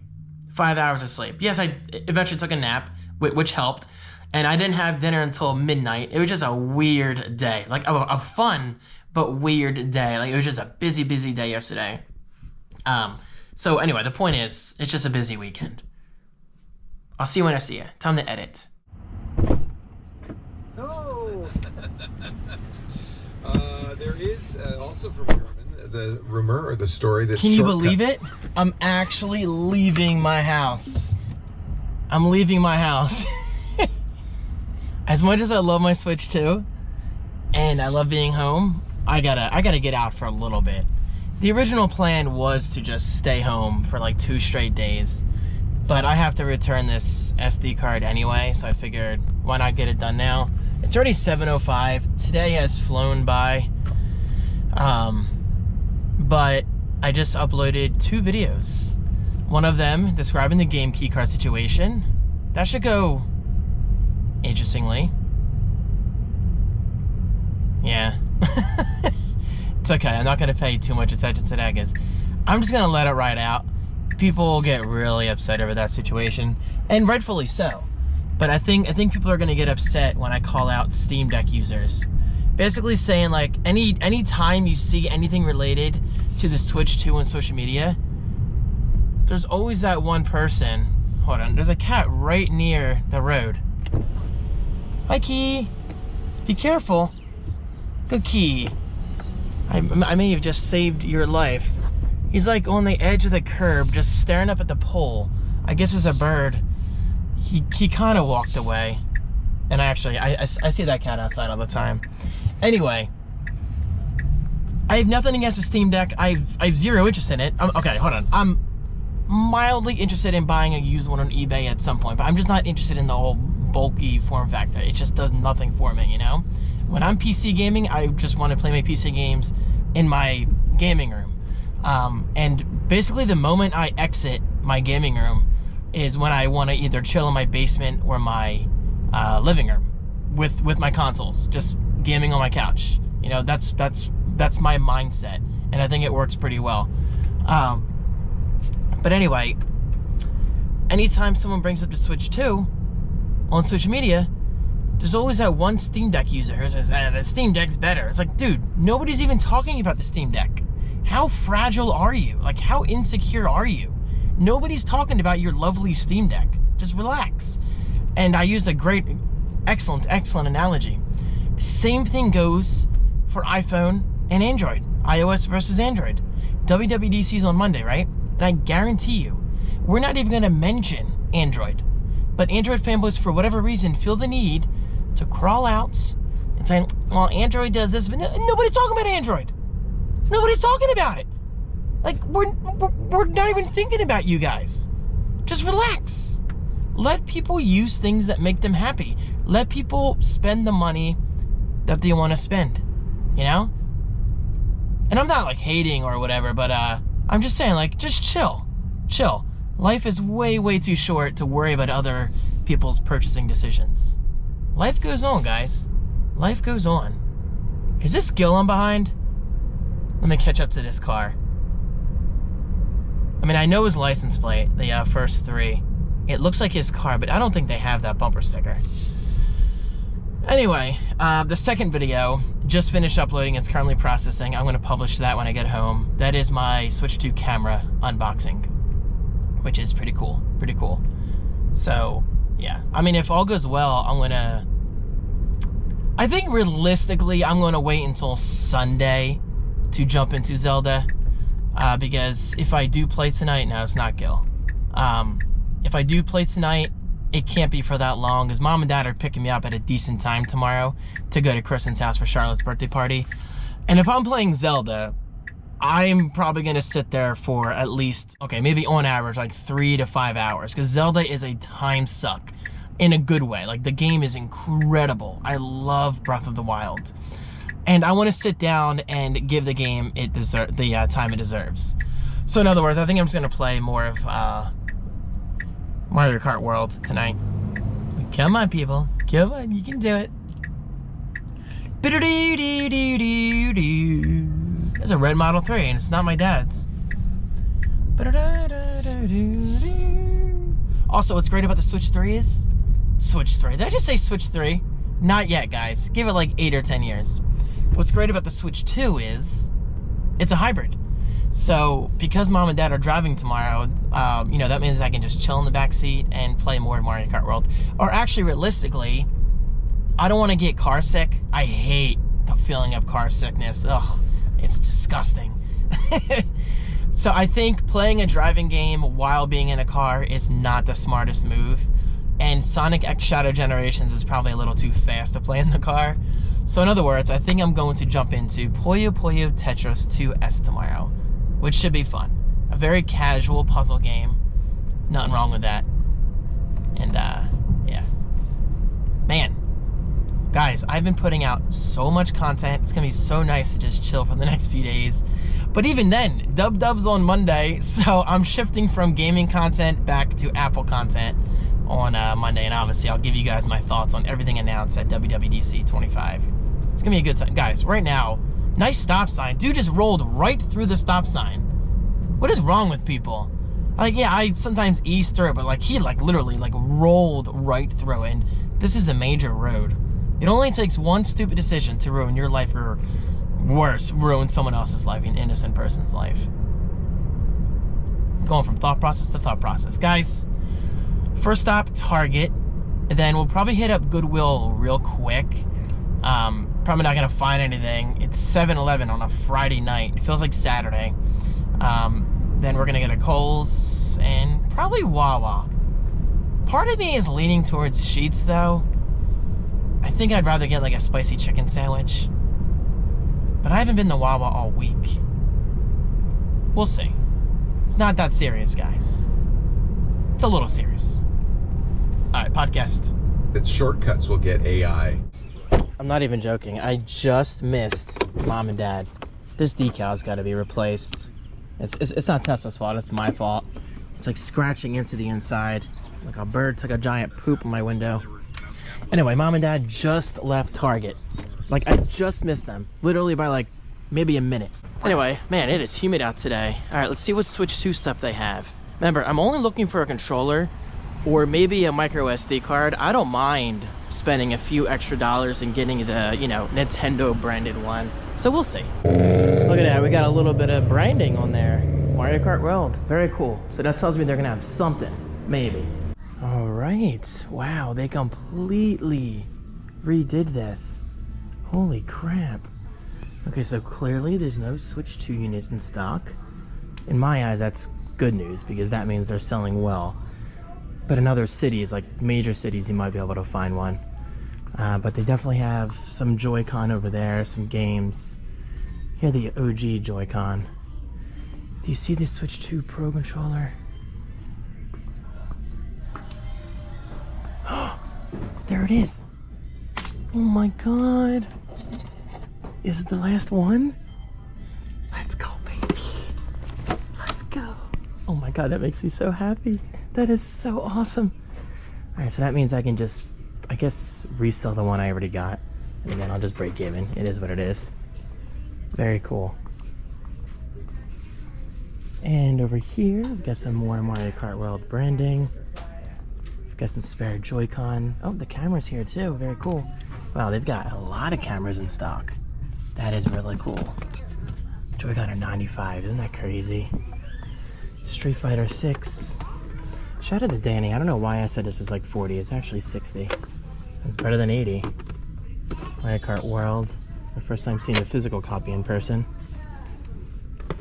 5 hours of sleep. Yes, I eventually took a nap, which helped. And I didn't have dinner until midnight. It was just a weird day. Like a fun, but weird day. Like, it was just a busy day yesterday. So anyway, the point is, it's just a busy weekend. I'll see you when I see you. Time to edit. Oh. There is also from Herman, the rumor or the story that... Can you believe it? I'm actually leaving my house. I'm leaving my house. As much as I love my Switch 2, and I love being home, I gotta get out for a little bit. The original plan was to just stay home for like 2 straight days, but I have to return this SD card anyway, so I figured, why not get it done now? It's already 7:05. Today has flown by, but I just uploaded 2 videos. One of them describing the game keycard situation. That should go interestingly. Yeah. It's okay, I'm not gonna pay too much attention to that, because I'm just gonna let it ride out. People will get really upset over that situation, and rightfully so. But I think people are gonna get upset when I call out Steam Deck users. Basically saying, like, any time you see anything related to the Switch 2 on social media, there's always that one person. Hold on, there's a cat right near the road. Hi, Key. Be careful. Good Key. I may have just saved your life. He's like on the edge of the curb, just staring up at the pole. I guess as a bird, he kind of walked away. And I see that cat outside all the time. Anyway, I have nothing against the Steam Deck. I've zero interest in it. Okay, hold on. I'm mildly interested in buying a used one on eBay at some point, but I'm just not interested in the whole bulky form factor. It just does nothing for me, you know? When I'm PC gaming, I just want to play my PC games in my gaming room. And basically the moment I exit my gaming room is when I want to either chill in my basement or my living room with my consoles, just gaming on my couch. You know, that's my mindset, and I think it works pretty well. But anyway, anytime someone brings up the Switch 2 on social media, there's always that one Steam Deck user who says, the Steam Deck's better. It's like, dude, nobody's even talking about the Steam Deck. How fragile are you? Like, how insecure are you? Nobody's talking about your lovely Steam Deck. Just relax. And I use a great, excellent analogy. Same thing goes for iPhone and Android. iOS versus Android. WWDC's on Monday, right? And I guarantee you, we're not even going to mention Android. But Android fanboys, for whatever reason, feel the need to crawl out and say, well, Android does this, but nobody's talking about Android. Nobody's talking about it. Like, we're not even thinking about you guys. Just relax. Let people use things that make them happy. Let people spend the money that they want to spend, you know? And I'm not like hating or whatever, but I'm just saying, like, just chill. Life is way too short to worry about other people's purchasing decisions. Life goes on, guys. Life goes on. Is this Gil I'm behind? Let me catch up to this car. I mean, I know his license plate, the first three. It looks like his car, but I don't think they have that bumper sticker. Anyway, the second video just finished uploading. It's currently processing. I'm going to publish that when I get home. That is my Switch 2 camera unboxing, which is pretty cool. So, yeah. I mean, if all goes well, I think realistically, I'm going to wait until Sunday to jump into Zelda. Because if I do play tonight, no, it's not Gil. If I do play tonight, it can't be for that long, because Mom and Dad are picking me up at a decent time tomorrow to go to Kristen's house for Charlotte's birthday party. And if I'm playing Zelda, I'm probably going to sit there for at least, okay, maybe on average, like 3 to 5 hours, because Zelda is a time suck in a good way. Like, the game is incredible. I love Breath of the Wild. And I want to sit down and give the game the time it deserves. So in other words, I think I'm just going to play more of Mario Kart World tonight. Come on, people. Come on, you can do it. There's a red Model 3, and it's not my dad's. Also, what's great about the Switch 3 is... Switch 3. Did I just say Switch 3? Not yet, guys. Give it like 8 or 10 years. What's great about the Switch 2 is it's a hybrid. So because Mom and Dad are driving tomorrow, you know, that means I can just chill in the back seat and play more Mario Kart World. Or actually, realistically, I don't want to get car sick. I hate the feeling of car sickness. Ugh, it's disgusting. So I think playing a driving game while being in a car is not the smartest move. And Sonic X Shadow Generations is probably a little too fast to play in the car. So in other words, I think I'm going to jump into Puyo Puyo Tetris 2S tomorrow, which should be fun. A very casual puzzle game. Nothing wrong with that. And, yeah. Man. Guys, I've been putting out so much content. It's going to be so nice to just chill for the next few days. But even then, Dub's on Monday, so I'm shifting from gaming content back to Apple content on Monday. And obviously, I'll give you guys my thoughts on everything announced at WWDC 25. It's going to be a good time. Guys, right now, nice stop sign. Dude just rolled right through the stop sign. What is wrong with people? Like, yeah, I sometimes ease through it, but like he literally rolled right through it. And this is a major road. It only takes one stupid decision to ruin your life, or worse, ruin someone else's life, an innocent person's life. Going from thought process to thought process. Guys, first stop, Target. And then we'll probably hit up Goodwill real quick. Probably not going to find anything. It's 7-Eleven on a Friday night. It feels like Saturday. Then we're gonna get a Kohl's and probably Wawa. Part of me is leaning towards Sheetz though. I think I'd rather get like a spicy chicken sandwich. But I haven't been to Wawa all week. We'll see. It's not that serious, guys. It's a little serious. All right, podcast. That shortcuts will get AI. I'm not even joking. I just missed Mom and Dad. This decal's got to be replaced. It's not Tesla's fault. It's my fault. It's like scratching into the inside. Like a bird took a giant poop on my window. Anyway, Mom and Dad just left Target. Like, I just missed them. Literally by like maybe a minute. Anyway, man, it is humid out today. All right, let's see what Switch 2 stuff they have. Remember, I'm only looking for a controller or maybe a micro SD card. I don't mind spending a few extra dollars and getting the, you know, Nintendo branded one. So we'll see. Look at that, we got a little bit of branding on there. Mario Kart World, very cool. So that tells me they're gonna have something, maybe. All right, wow, they completely redid this. Holy crap. Okay, so clearly there's no Switch 2 units in stock. In my eyes, that's good news because that means they're selling well. But in other cities, like major cities, you might be able to find one. But they definitely have some Joy-Con over there, some games. Here, the OG Joy-Con. Do you see the Switch 2 Pro controller? There it is. Oh my god. Is it the last one? Let's go, baby. Let's go. Oh my god, that makes me so happy. That is so awesome. Alright, so that means I can just, I guess, resell the one I already got. And then I'll just break even. It is what it is. Very cool. And over here, we've got some more Mario Kart World branding. We've got some spare Joy-Con. Oh, the camera's here too. Very cool. Wow, they've got a lot of cameras in stock. That is really cool. Joy-Con are 95. Isn't that crazy? Street Fighter 6. Shout out to Danny. I don't know why I said this was like 40. It's actually 60. It's better than 80. Mario Kart World. It's my first time seeing a physical copy in person.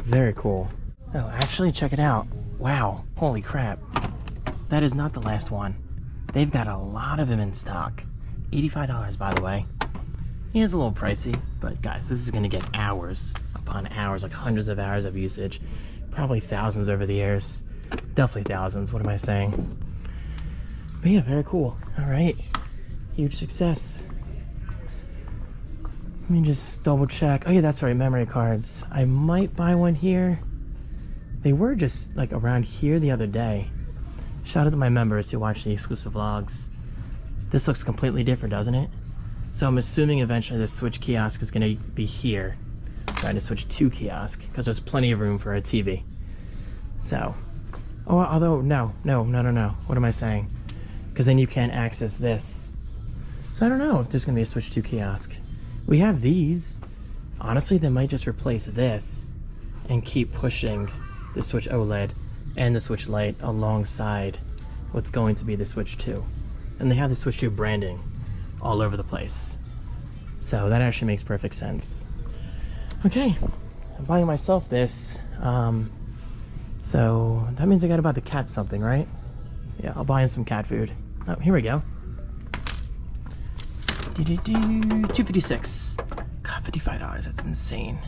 Very cool. Oh, actually, check it out. Wow. Holy crap. That is not the last one. They've got a lot of them in stock. $85, by the way. Yeah, it's a little pricey, but guys, this is going to get hours upon hours, like hundreds of hours of usage. Probably thousands over the years. Definitely thousands. What am I saying? But yeah, very cool. All right. Huge success. Let me just double check. Oh yeah, that's right, memory cards. I might buy one here. They were just like around here the other day. Shout out to my members who watch the exclusive vlogs. This looks completely different, doesn't it? So I'm assuming eventually the Switch kiosk is going to be here. Trying to switch to kiosk because there's plenty of room for a TV. So, oh, although no. What am I saying? Because then you can't access this. So I don't know if there's going to be a Switch 2 kiosk. We have these. Honestly, they might just replace this and keep pushing the Switch OLED and the Switch Lite alongside what's going to be the Switch 2. And they have the Switch 2 branding all over the place. So that actually makes perfect sense. Okay, I'm buying myself this. So that means I gotta buy the cat something, right? Yeah, I'll buy him some cat food. Oh, here we go. $256. God, $55, that's insane.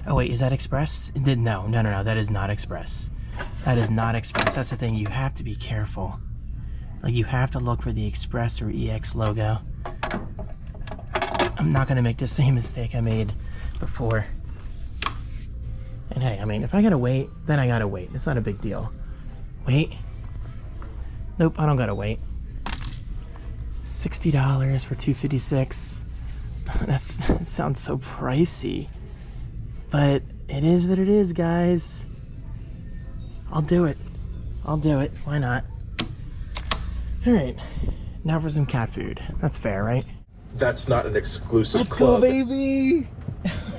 Oh wait, is that Express? No, that is not Express. That is not Express. That's the thing, you have to be careful. Like, you have to look for the Express or EX logo. I'm not gonna make the same mistake I made before. And hey, I mean, if I gotta wait, then I gotta wait. It's not a big deal. Wait. Nope, I don't gotta wait. $60 for $256. That sounds so pricey. But it is what it is, guys. I'll do it. I'll do it. Why not? Alright. Now for some cat food. That's fair, right? That's not an exclusive Let's club. go, baby!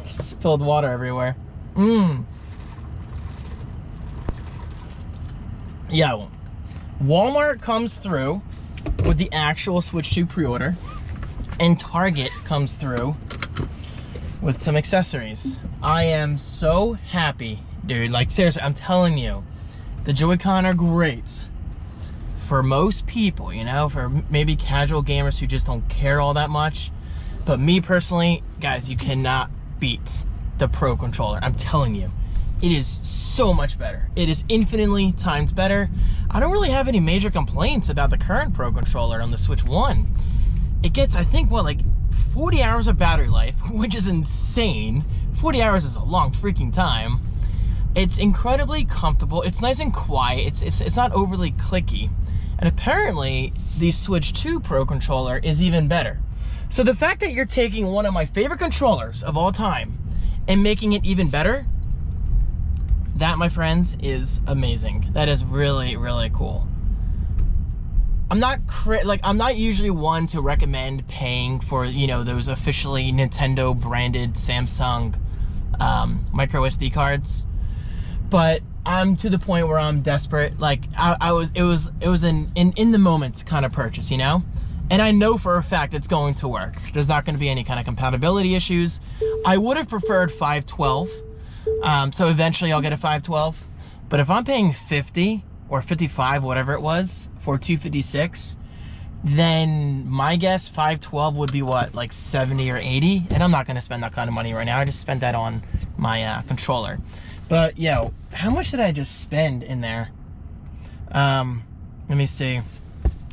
Just spilled water everywhere. Yo, Walmart comes through with the actual Switch 2 pre-order, and Target comes through with some accessories. I am so happy dude. Like, seriously, I'm telling you, the Joy-Con are great for most people, you know, for maybe casual gamers who just don't care all that much. But me personally, guys, you cannot beat the Pro Controller. I'm telling you, it is so much better. It is infinitely times better. I don't really have any major complaints about the current Pro Controller on the Switch 1. It gets, I think, what, like 40 hours of battery life, which is insane. 40 hours is a long freaking time. It's incredibly comfortable. It's nice and quiet. It's not overly clicky. And apparently, the Switch 2 Pro Controller is even better. So the fact that you're taking one of my favorite controllers of all time and making it even better, that, my friends, is amazing. That is really, really cool. I'm not usually one to recommend paying for, you know, those officially Nintendo branded Samsung micro SD cards, but I'm to the point where I'm desperate. Like, it was an in the moment kind of purchase, you know, and I know for a fact it's going to work. There's not going to be any kind of compatibility issues. I would have preferred 512. So eventually I'll get a 512, but if I'm paying 50 or 55, whatever it was, for 256, then my guess 512 would be what, like 70 or 80, and I'm not going to spend that kind of money right now. I just spent that on my controller. But yo, how much did I just spend in there? Let me see.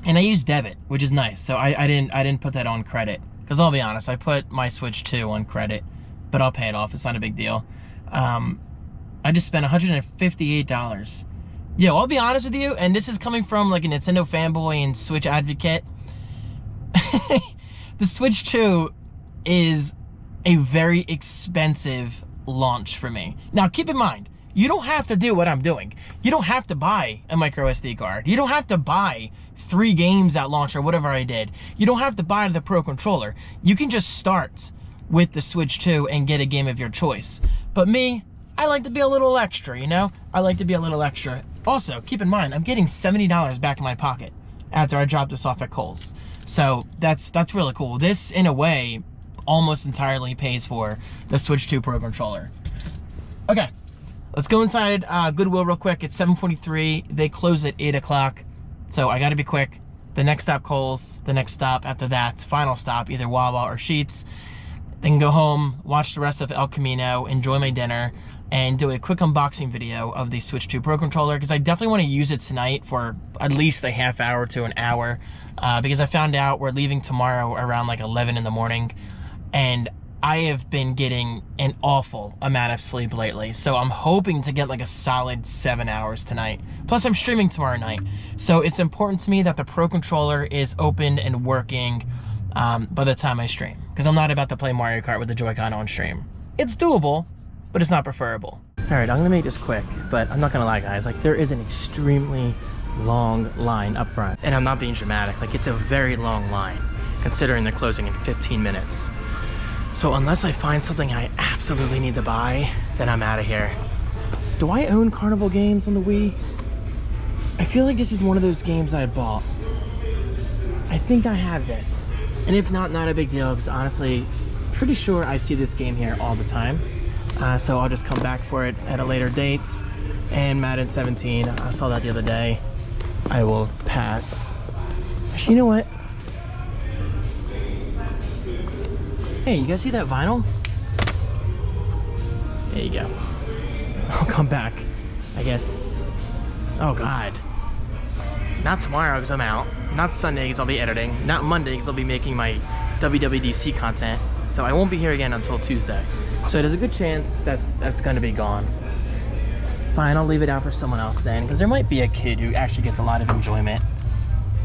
And I used debit, which is nice. So I didn't put that on credit, because I'll be honest, I put my Switch 2 on credit, but I'll pay it off. It's not a big deal. I just spent $158. Yo, I'll be honest with you, and this is coming from like a Nintendo fanboy and Switch advocate. The Switch 2 is a very expensive launch for me. Now, keep in mind, you don't have to do what I'm doing. You don't have to buy a micro SD card. You don't have to buy 3 games at launch or whatever I did. You don't have to buy the Pro Controller. You can just start with the Switch 2 and get a game of your choice. But me, I like to be a little extra, you know? I like to be a little extra. Also, keep in mind, I'm getting $70 back in my pocket after I dropped this off at Kohl's. So that's really cool. This, in a way, almost entirely pays for the Switch 2 Pro Controller. Okay, let's go inside Goodwill real quick. It's 7:43. They close at 8 o'clock, so I gotta be quick. The next stop, Kohl's. The next stop after that, final stop, either Wawa or Sheetz. Then go home, watch the rest of El Camino, enjoy my dinner, and do a quick unboxing video of the Switch 2 Pro Controller, because I definitely want to use it tonight for at least a half hour to an hour, because I found out we're leaving tomorrow around like 11 in the morning, and I have been getting an awful amount of sleep lately, so I'm hoping to get like a solid 7 hours tonight. Plus, I'm streaming tomorrow night, so it's important to me that the Pro Controller is open and working by the time I stream, because I'm not about to play Mario Kart with the Joy-Con on stream. It's doable, but it's not preferable. All right, I'm gonna make this quick, but I'm not gonna lie, guys. Like, there is an extremely long line up front, and I'm not being dramatic. Like, it's a very long line, considering they're closing in 15 minutes. So unless I find something I absolutely need to buy, then I'm out of here. Do I own Carnival games on the Wii? I feel like this is one of those games I bought. I think I have this. And if not, not a big deal, because honestly, pretty sure I see this game here all the time. So I'll just come back for it at a later date. And Madden 17, I saw that the other day. I will pass. Actually, you know what? Hey, you guys see that vinyl? There you go. I'll come back, I guess. Oh God. Not tomorrow, because I'm out. Not Sunday, because I'll be editing. Not Monday, because I'll be making my WWDC content. So I won't be here again until Tuesday. So there's a good chance that's going to be gone. Fine, I'll leave it out for someone else then, because there might be a kid who actually gets a lot of enjoyment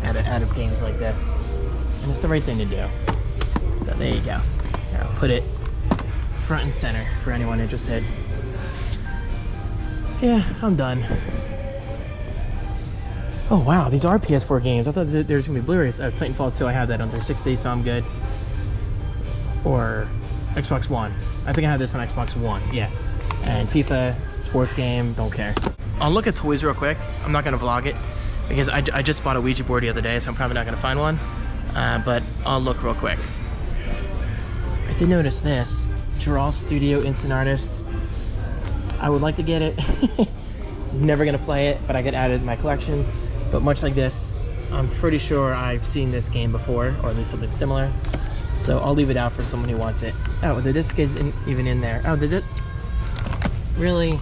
out of games like this. And it's the right thing to do. So there you go. Here, I'll put it front and center for anyone interested. Yeah, I'm done. Oh wow, these are PS4 games. I thought there was gonna be Blu-rays. Titanfall 2, I have that on 360, so I'm good. Or Xbox One. I think I have this on Xbox One, yeah. And FIFA, sports game, don't care. I'll look at toys real quick. I'm not gonna vlog it, because I just bought a Ouija board the other day, so I'm probably not gonna find one. But I'll look real quick. I did notice this. Draw Studio Instant Artist. I would like to get it. Never gonna play it, but I could add it to my collection. But much like this, I'm pretty sure I've seen this game before, or at least something similar. So I'll leave it out for someone who wants it. Oh, the disc isn't even in there. Oh, did it? Really?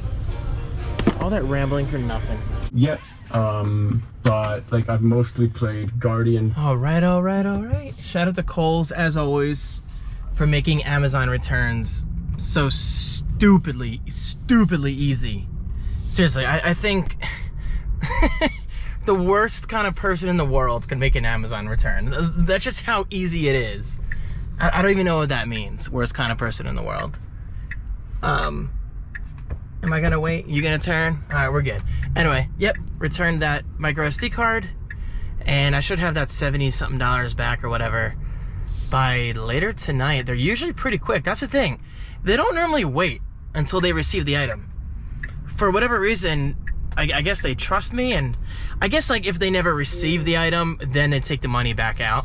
All that rambling for nothing. Yeah, but like I've mostly played Guardian. All right, all right, all right. Shout out to Kohl's, as always, for making Amazon returns so stupidly easy. Seriously, I think the worst kind of person in the world can make an Amazon return. That's just how easy it is. I don't even know what that means, worst kind of person in the world. Am I gonna wait? You gonna turn? All right, we're good. Anyway, yep, returned that micro SD card, and I should have that $70-something back or whatever by later tonight. They're usually pretty quick. That's the thing. They don't normally wait until they receive the item. For whatever reason, I guess they trust me, and I guess like if they never receive the item, then they take the money back out.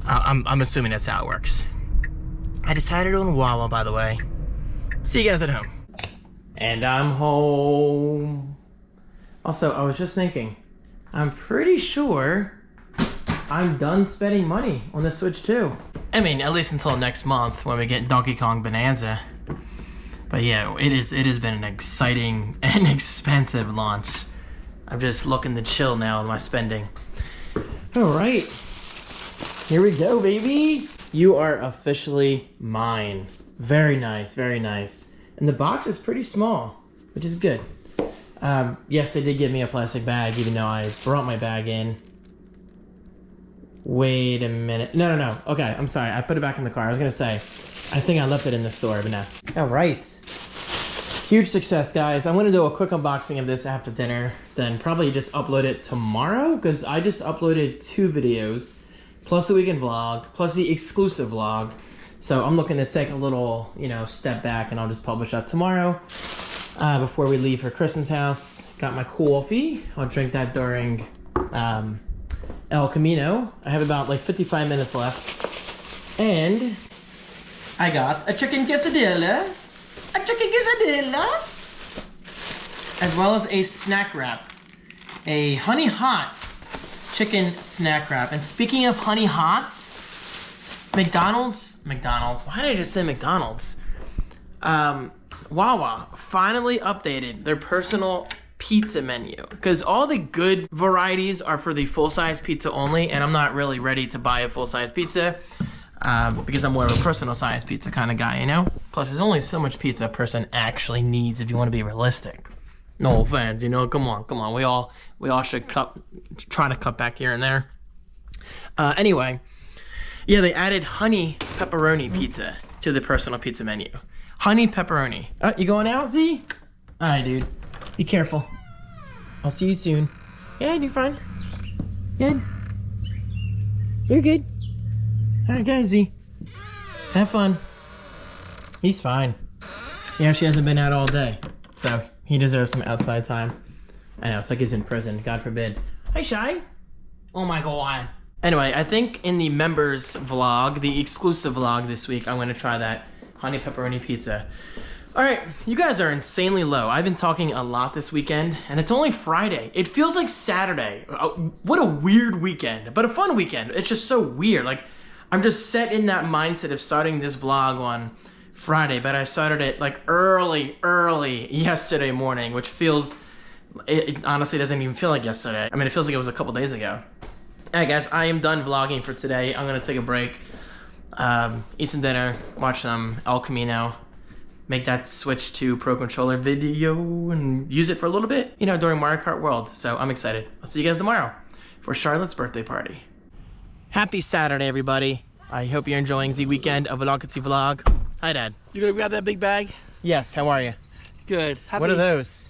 I'm assuming that's how it works. I decided on Wawa, by the way. See you guys at home. And I'm home. Also, I was just thinking, I'm pretty sure I'm done spending money on the Switch 2. I mean, at least until next month when we get Donkey Kong Bonanza. But yeah, it has been an exciting and expensive launch. I'm just looking to chill now with my spending. All right, here we go, baby. You are officially mine. Very nice, very nice. And the box is pretty small, which is good. Yes, they did give me a plastic bag, even though I brought my bag in. Wait a minute. No. Okay, I'm sorry. I put it back in the car. I was gonna say, I think I left it in the store, but no. All right. Huge success, guys. I'm gonna do a quick unboxing of this after dinner, then probably just upload it tomorrow, because I just uploaded 2 videos, plus the weekend vlog, plus the exclusive vlog. So I'm looking to take a little, step back, and I'll just publish that tomorrow before we leave for Kristen's house. Got my coffee. I'll drink that during El Camino. I have about like 55 minutes left. And I got a chicken quesadilla. As well as a snack wrap. A honey hot chicken snack wrap. And speaking of honey hots, McDonald's, why did I just say McDonald's? Wawa finally updated their personal pizza menu, because all the good varieties are for the full-size pizza only, and I'm not really ready to buy a full-size pizza because I'm more of a personal size pizza kind of guy, Plus, there's only so much pizza a person actually needs if you want to be realistic. No offense, come on. We all should try to cut back here and there. Anyway. Yeah, they added honey pepperoni pizza to the personal pizza menu. Honey pepperoni. You going out, Z? All right, dude. Be careful. I'll see you soon. Yeah, you're fine. Good. You're good. All right, guys, Z. Have fun. He's fine. He actually hasn't been out all day, so he deserves some outside time. I know, it's like he's in prison. God forbid. Hey, Shy. Oh, my God. Anyway, I think in the members vlog, the exclusive vlog this week, I'm going to try that honey pepperoni pizza. All right, you guys are insanely low. I've been talking a lot this weekend, and it's only Friday. It feels like Saturday. What a weird weekend, but a fun weekend. It's just so weird. Like, I'm just set in that mindset of starting this vlog on Friday, but I started it like early yesterday morning, which feels, it honestly doesn't even feel like yesterday. I mean, it feels like it was a couple days ago. Alright guys, I am done vlogging for today. I'm gonna take a break, eat some dinner, watch some El Camino, make that switch to Pro Controller video, and use it for a little bit, during Mario Kart World. So I'm excited. I'll see you guys tomorrow for Charlotte's birthday party. Happy Saturday, everybody. I hope you're enjoying the weekend of Velocity Vlog. Hi, Dad. You gonna grab that big bag? Yes, how are you? Good. What are those?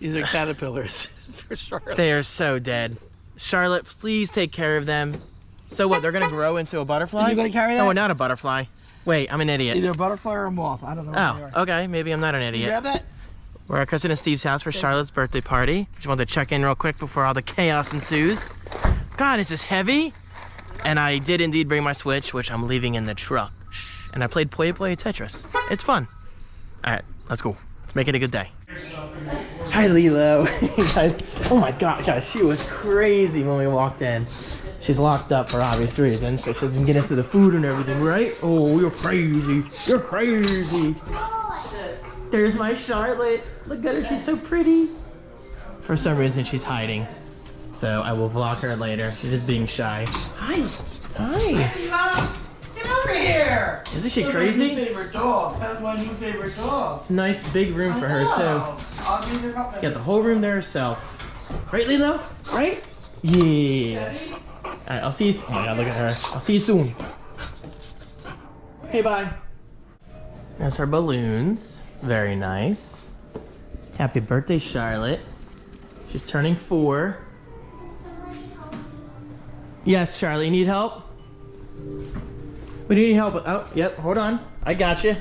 These are caterpillars for Charlotte. They are so dead. Charlotte, please take care of them. So what, they're gonna grow into a butterfly? Are you gonna carry that? No, not a butterfly. Wait, I'm an idiot. Either a butterfly or a moth. I don't know what they are. Oh, okay, maybe I'm not an You idiot. grab that? We're at Kristen and Steve's house for Charlotte's birthday party. Just wanted to check in real quick before all the chaos ensues. God, is this heavy? And I did indeed bring my Switch, which I'm leaving in the truck. And I played Play Tetris. It's fun. All right, Let's go. Let's make it a good day. Hi, Lilo. Guys, oh my gosh, guys, she was crazy when we walked in. She's locked up for obvious reasons, so she doesn't get into the food and everything, right? Oh, you're crazy. You're crazy. There's my Charlotte. Look at her, she's so pretty. For some reason, she's hiding. So I will vlog her later. She's just being shy. Hi. Hi. Get over here. Isn't she That's crazy? my new favorite dog. That's my new favorite dog. It's a nice big room for her, too. I'll be the She got the whole room to herself. Right, Lilo? Right? Yeah. Alright, I'll see you soon. Oh my god, look at her. I'll see you soon. Okay, bye. There's her balloons. Very nice. Happy birthday, Charlotte. She's turning 4. Yes, Charlotte, you need help? We need help. Oh, yep, hold on. I got you.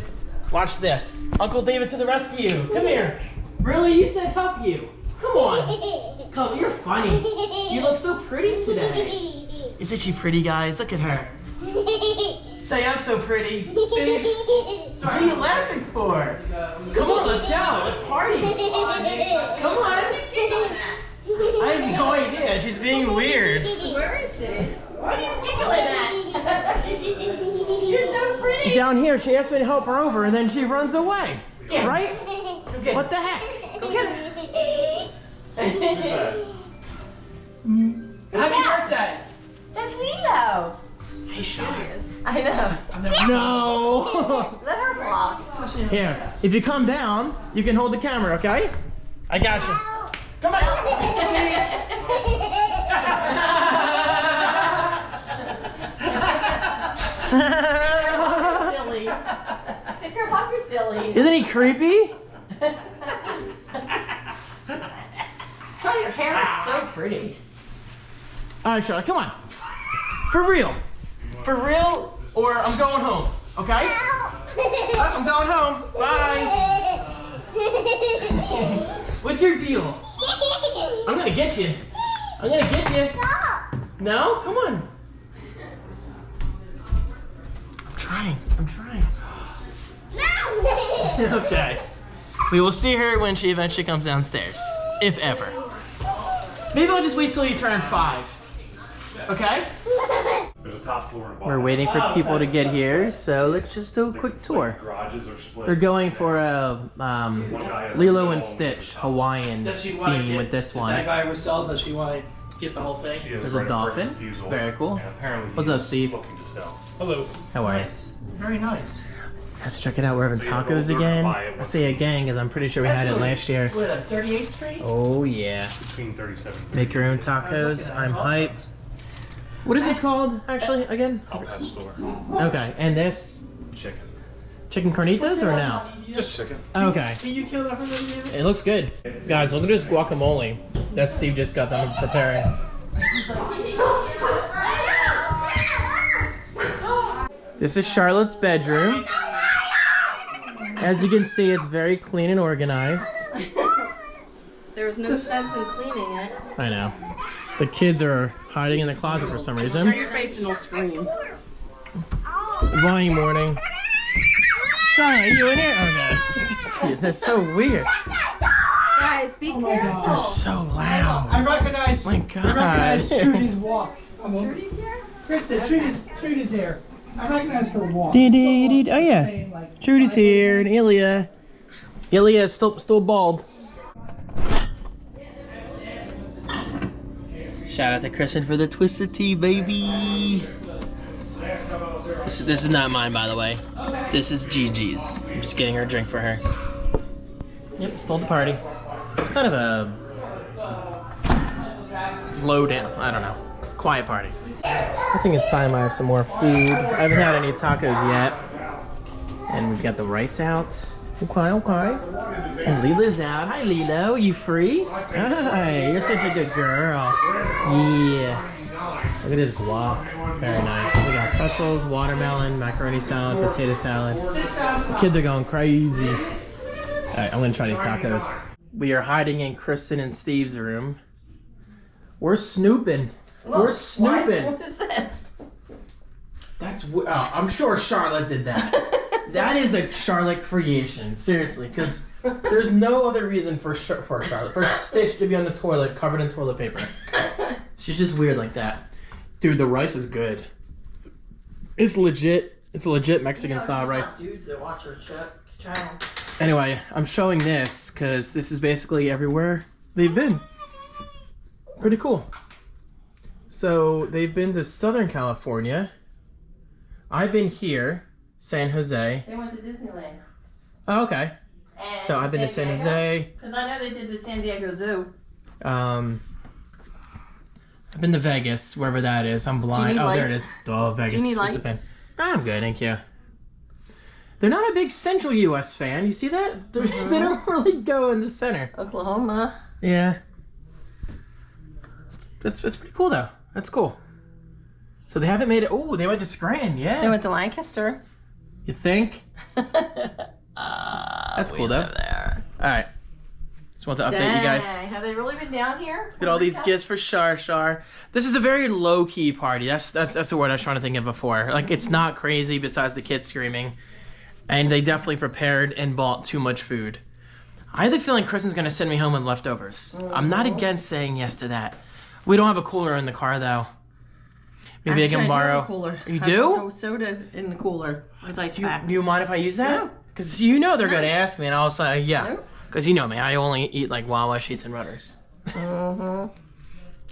Watch this. Uncle David to the rescue. Come here. Really? You said help you. Come on. Come, you're funny. You look so pretty today. Isn't she pretty, guys? Look at her. Say I'm so pretty. Say, what are you laughing for? Come on, let's go. Let's party. Come on. I have no idea. She's being weird. Where is she? Why are you giggling at? You're so pretty. Down here, she asked me to help her over, and then she runs away. Right? What the heck? Go get her. Happy birthday. That's Lilo. Hey, Sean. I know. No. Let her vlog. Here, if you come down, you can hold the camera, okay? I got you. Come on. Silly. Take her off, you're silly. Isn't he creepy? Shawty, your hair is so pretty. All right, Charlotte, come on. For real. For real, or I'm going home, okay? I'm going home. Bye. What's your deal? I'm gonna get you. I'm gonna get you. No? Come on. I'm trying. Okay. We will see her when she eventually comes downstairs. If ever. Maybe I'll just wait till you turn 5. Okay? There's a top floor and a bottom. We're waiting for people to get here, so let's just do a quick tour. Garages are split. They're going for a Lilo and Stitch Hawaiian Does she want to theme get with this That one. guy herself, does she want to get the whole thing? She is There's a right of first dolphin. refusal, Very cool. and apparently What's he up, is Steve? looking to sell. Hello. How are you? Very nice. Let's check it out. We're having So, yeah, tacos they'll again. buy it I once say again because I'm pretty sure we had it last year. What, at 38th Street? Oh yeah. Between 37 and Make your own tacos. I'm hyped. What is this called actually again? Al Pastor. Okay, and this Chicken. chicken carnitas or no? Just chicken. Okay. Can you kill that for them? It looks good. Guys, look at this guacamole that Steve just got done preparing. This is Charlotte's bedroom. As you can see, it's very clean and organized. There was no sense in cleaning it. I know. The kids are hiding in the closet for some reason. Your face and it'll scream. Vine morning. Charlotte, are you in here? Okay. Jeez, that's so weird. Guys, be careful. They're so loud. I recognize. My God. I recognize Trudy's walk. Trudy's here? Krista, Trudy's here. I recognize her walk. Oh yeah. Trudy's here and Ilya. Ilya is still bald. Shout out to Kristen for the twisted tea, baby. This is not mine, by the way. This is Gigi's. I'm just getting her a drink for her. Yep, stole the party. It's kind of a low down, I don't know, quiet party. I think it's time I have some more food. I haven't had any tacos yet. And we've got the rice out. Okay. And Lila's out. Hi, Lilo. You free? Hi. You're such a good girl. Yeah. Look at this guac. Very nice. We got pretzels, watermelon, macaroni salad, potato salad. The kids are going crazy. Alright, I'm gonna try these tacos. We are hiding in Kristen and Steve's room. We're snooping. We're snooping. What is this? That's I'm sure Charlotte did that. That is a Charlotte creation, seriously, because there's no other reason for Charlotte, for Stitch to be on the toilet covered in toilet paper. She's just weird like that. Dude, the rice is good. It's legit. It's a legit Mexican style rice. Dudes that watch our channel. Anyway, I'm showing this because this is basically everywhere they've been. Pretty cool. So they've been to Southern California. I've been here, San Jose. They went to Disneyland. Oh, okay. And So I've been to San Jose. Because I know they did the San Diego Zoo. I've been to Vegas, wherever that is. I'm blind. Oh, light? there it is. Oh, Vegas. Do you need with light? the pen. I'm good, thank you. They're not a big Central U.S. fan. You see that? They don't really go in the center. Oklahoma. Yeah. That's pretty cool, though. That's cool. So they haven't made it. Oh, they went to Scranton, yeah. They went to Lancaster. You think? That's cool, though. There. All right. Just want to update you guys. Dang, have they really been down here? Look at all these gifts for Shar. This is a very low-key party. That's the word I was trying to think of before. Like, it's not crazy besides the kids screaming. And they definitely prepared and bought too much food. I have the feeling Kristen's going to send me home with leftovers. I'm not against saying yes to that. We don't have a cooler in the car, though. Maybe I can borrow. A cooler. You I do? put soda in the cooler with ice packs. Do you mind if I use that? No. Because you know they're going to ask me, and I'll say, yeah. No. Because you know me. I only eat, like, Wawa sheets and rudders. All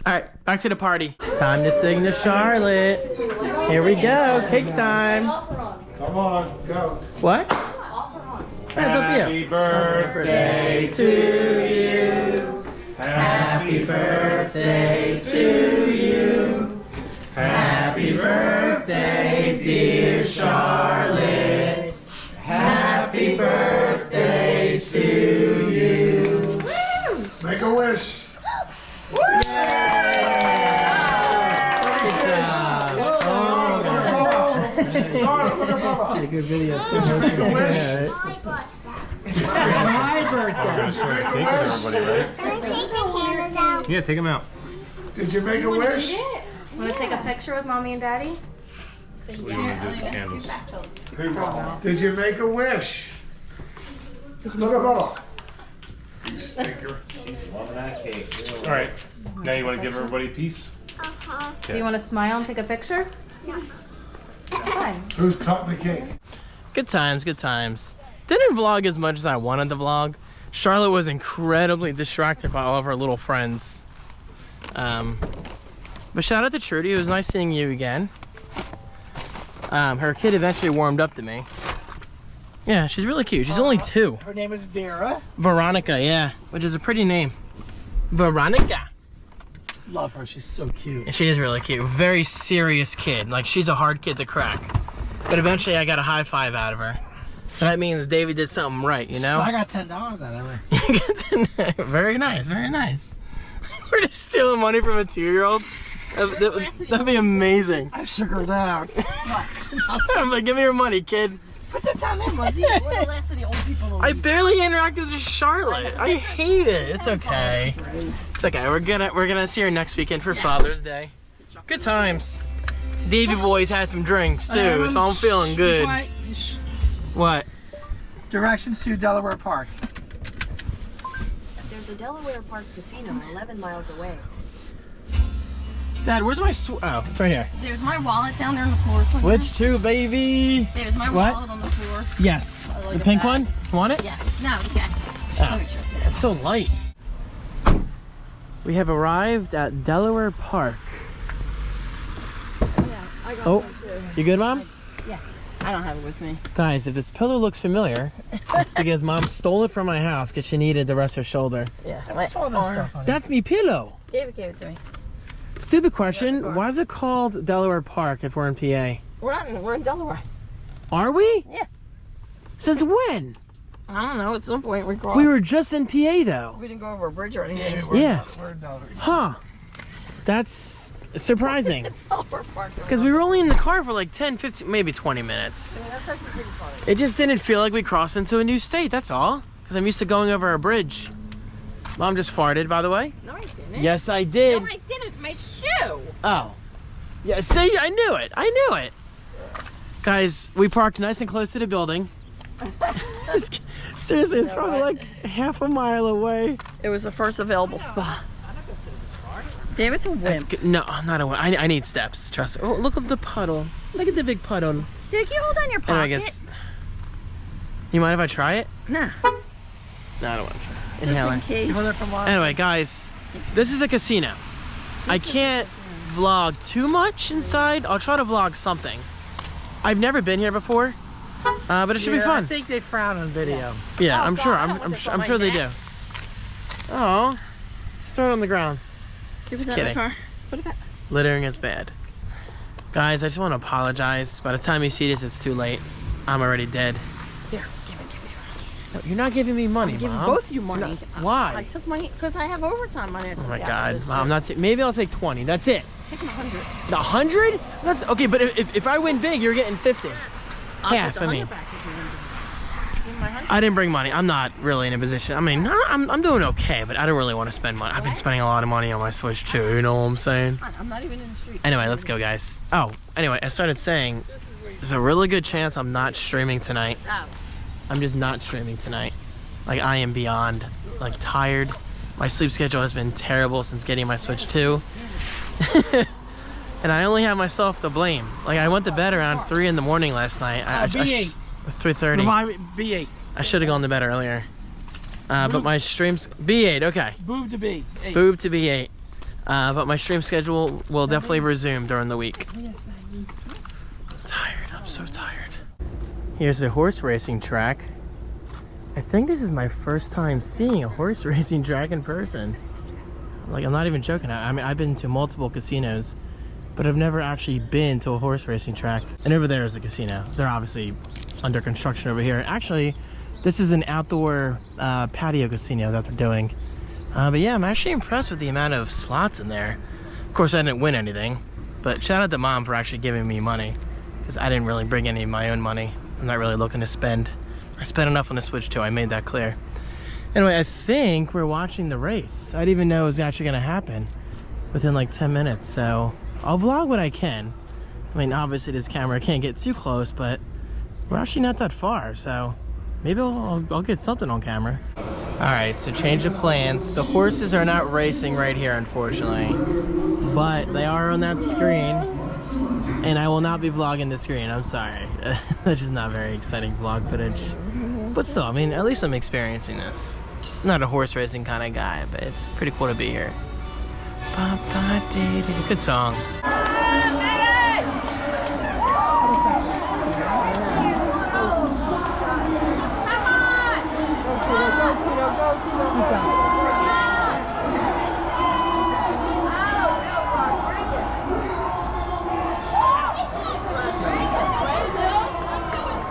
right, back to the party. Time to sing to Charlotte. Here we go. Cake time. Come on, go. What? Happy birthday to you. Happy birthday to you. Happy birthday, dear Charlotte. Happy birthday to you. Make a wish. A good video. Make a wish. My birthday. Yeah, take them out. Did you make a wish? Want to take a picture with mommy and daddy? What do you want to do with the candles? Did you make a wish? Look at Bubba. You stinker. All right. Now you want to give everybody a piece? Do you want to smile and take a picture? No. Fine. Who's cutting the cake? Good times, good times. Didn't vlog as much as I wanted to vlog. Charlotte was incredibly distracted by all of her little friends. But shout out to Trudy. It was nice seeing you again. Her kid eventually warmed up to me. Yeah, she's really cute. She's only 2. Her name is Vera. Veronica, yeah, which is a pretty name. Veronica. Love her. She's so cute. She is really cute. Very serious kid. Like, she's a hard kid to crack. But eventually I got a high five out of her. So that means David did something right, you know? I got $10 out of her. Very nice, very nice. We're just stealing money from a 2-year-old. That'd be amazing. I shook her down. I'm like, give me your money, kid. Put that down there, Muzzy. We're the last of the old people. I barely interacted with Charlotte. I hate it. It's okay. It's okay. We're gonna see her next weekend for Father's Day. Good times. Davy Boys had some drinks too, so I'm feeling good. What? Directions to Delaware Park. There's a Delaware Park casino 11 miles away. Dad, where's my oh, it's right here. There's my wallet down there on the floor. Switch 2, baby. There's my What? wallet on the floor. Yes. Oh, look The at pink that. one? You want it? Yeah. No, it's okay. Oh, it's so light. We have arrived at Delaware Park. Oh, you good, Mom? I don't have it with me. Guys, if this pillow looks familiar, it's because Mom stole it from my house because she needed the rest of her shoulder. Yeah. All this stuff on it. That's me pillow. David gave it to me. Stupid question. Why is it called Delaware Park if we're in PA? We're in Delaware. Are we? Yeah. Since when? I don't know. At some point we crossed. We were just in PA though. We didn't go over a bridge or anything. Yeah. We're in Delaware. Huh. That's surprising. It's Delaware Park. Because we were only in the car for like 10, 15, maybe 20 minutes. I mean, that's actually pretty far. It just didn't feel like we crossed into a new state, that's all. Because I'm used to going over a bridge. Mom just farted, by the way. No, I didn't. Yes, I did. No, I did. It was my shoe. Oh. Yeah, see, I knew it. I knew it. Guys, we parked nice and close to the building. Seriously, it's probably like half a mile away. It was the first available spot. David's a wimp. That's good. No, I'm not a wimp. I need steps. Trust me. Oh, look at the puddle. Look at the big puddle. Did you hold on your pocket? And I guess. You mind if I try it? Nah. No, I don't want to try it. Inhaler. Inhaler. Anyway, guys, this is a casino. I can't vlog too much inside. I'll try to vlog something. I've never been here before, but it should be fun. I think they frown on video. Yeah, Oh, I'm God, sure. I don't want I'm sure they do. Oh, just throw it on the ground. Just kidding. Put it back. Littering is bad. Guys, I just want to apologize. By the time you see this, it's too late. I'm already dead. Here, give me. No, you're not giving me money, I'm giving Mom. both you money. No, why? I took money because I have overtime money. Oh my God, Mom, I'm not. Maybe I'll take 20. That's it. Take 100. The 100? That's okay. But if I win big, you're getting 50. Half. I mean. I didn't bring money. I'm not really in a position. I mean, I'm doing okay, but I don't really want to spend money. I've been spending a lot of money on my Switch too. You know what I'm saying? I'm not even in the street. Anyway, let's go, guys. Oh, anyway, I started saying there's a really good chance I'm not streaming tonight. Oh. I'm just not streaming tonight. Like, I am beyond, like, tired. My sleep schedule has been terrible since getting my Switch 2. And I only have myself to blame. Like, I went to bed around 3 in the morning last night. B8. 3:30. Remind me, B8. I should have gone to bed earlier. But my streams... B8, okay. Move to B. 8. Boob to B8. But my stream schedule will definitely resume during the week. I'm tired. I'm so tired. Here's a horse racing track. I think this is my first time seeing a horse racing track in person. Like, I'm not even joking. I mean, I've been to multiple casinos, but I've never actually been to a horse racing track. And over there is a casino. They're obviously under construction over here. Actually, this is an outdoor patio casino that they're doing. But yeah, I'm actually impressed with the amount of slots in there. Of course, I didn't win anything, but shout out to Mom for actually giving me money, because I didn't really bring any of my own money. I'm not really looking to spend. I spent enough on the Switch 2, I made that clear. Anyway, I think we're watching the race. I didn't even know it was actually gonna happen within like 10 minutes, so I'll vlog what I can. I mean, obviously this camera can't get too close, but we're actually not that far, so maybe I'll get something on camera. All right, so change of plans. The horses are not racing right here, unfortunately, but they are on that screen, and I will not be vlogging the screen. I'm sorry. That's just not very exciting vlog footage. But still, I mean, at least I'm experiencing this. I'm not a horse racing kind of guy, but it's pretty cool to be here. Good song.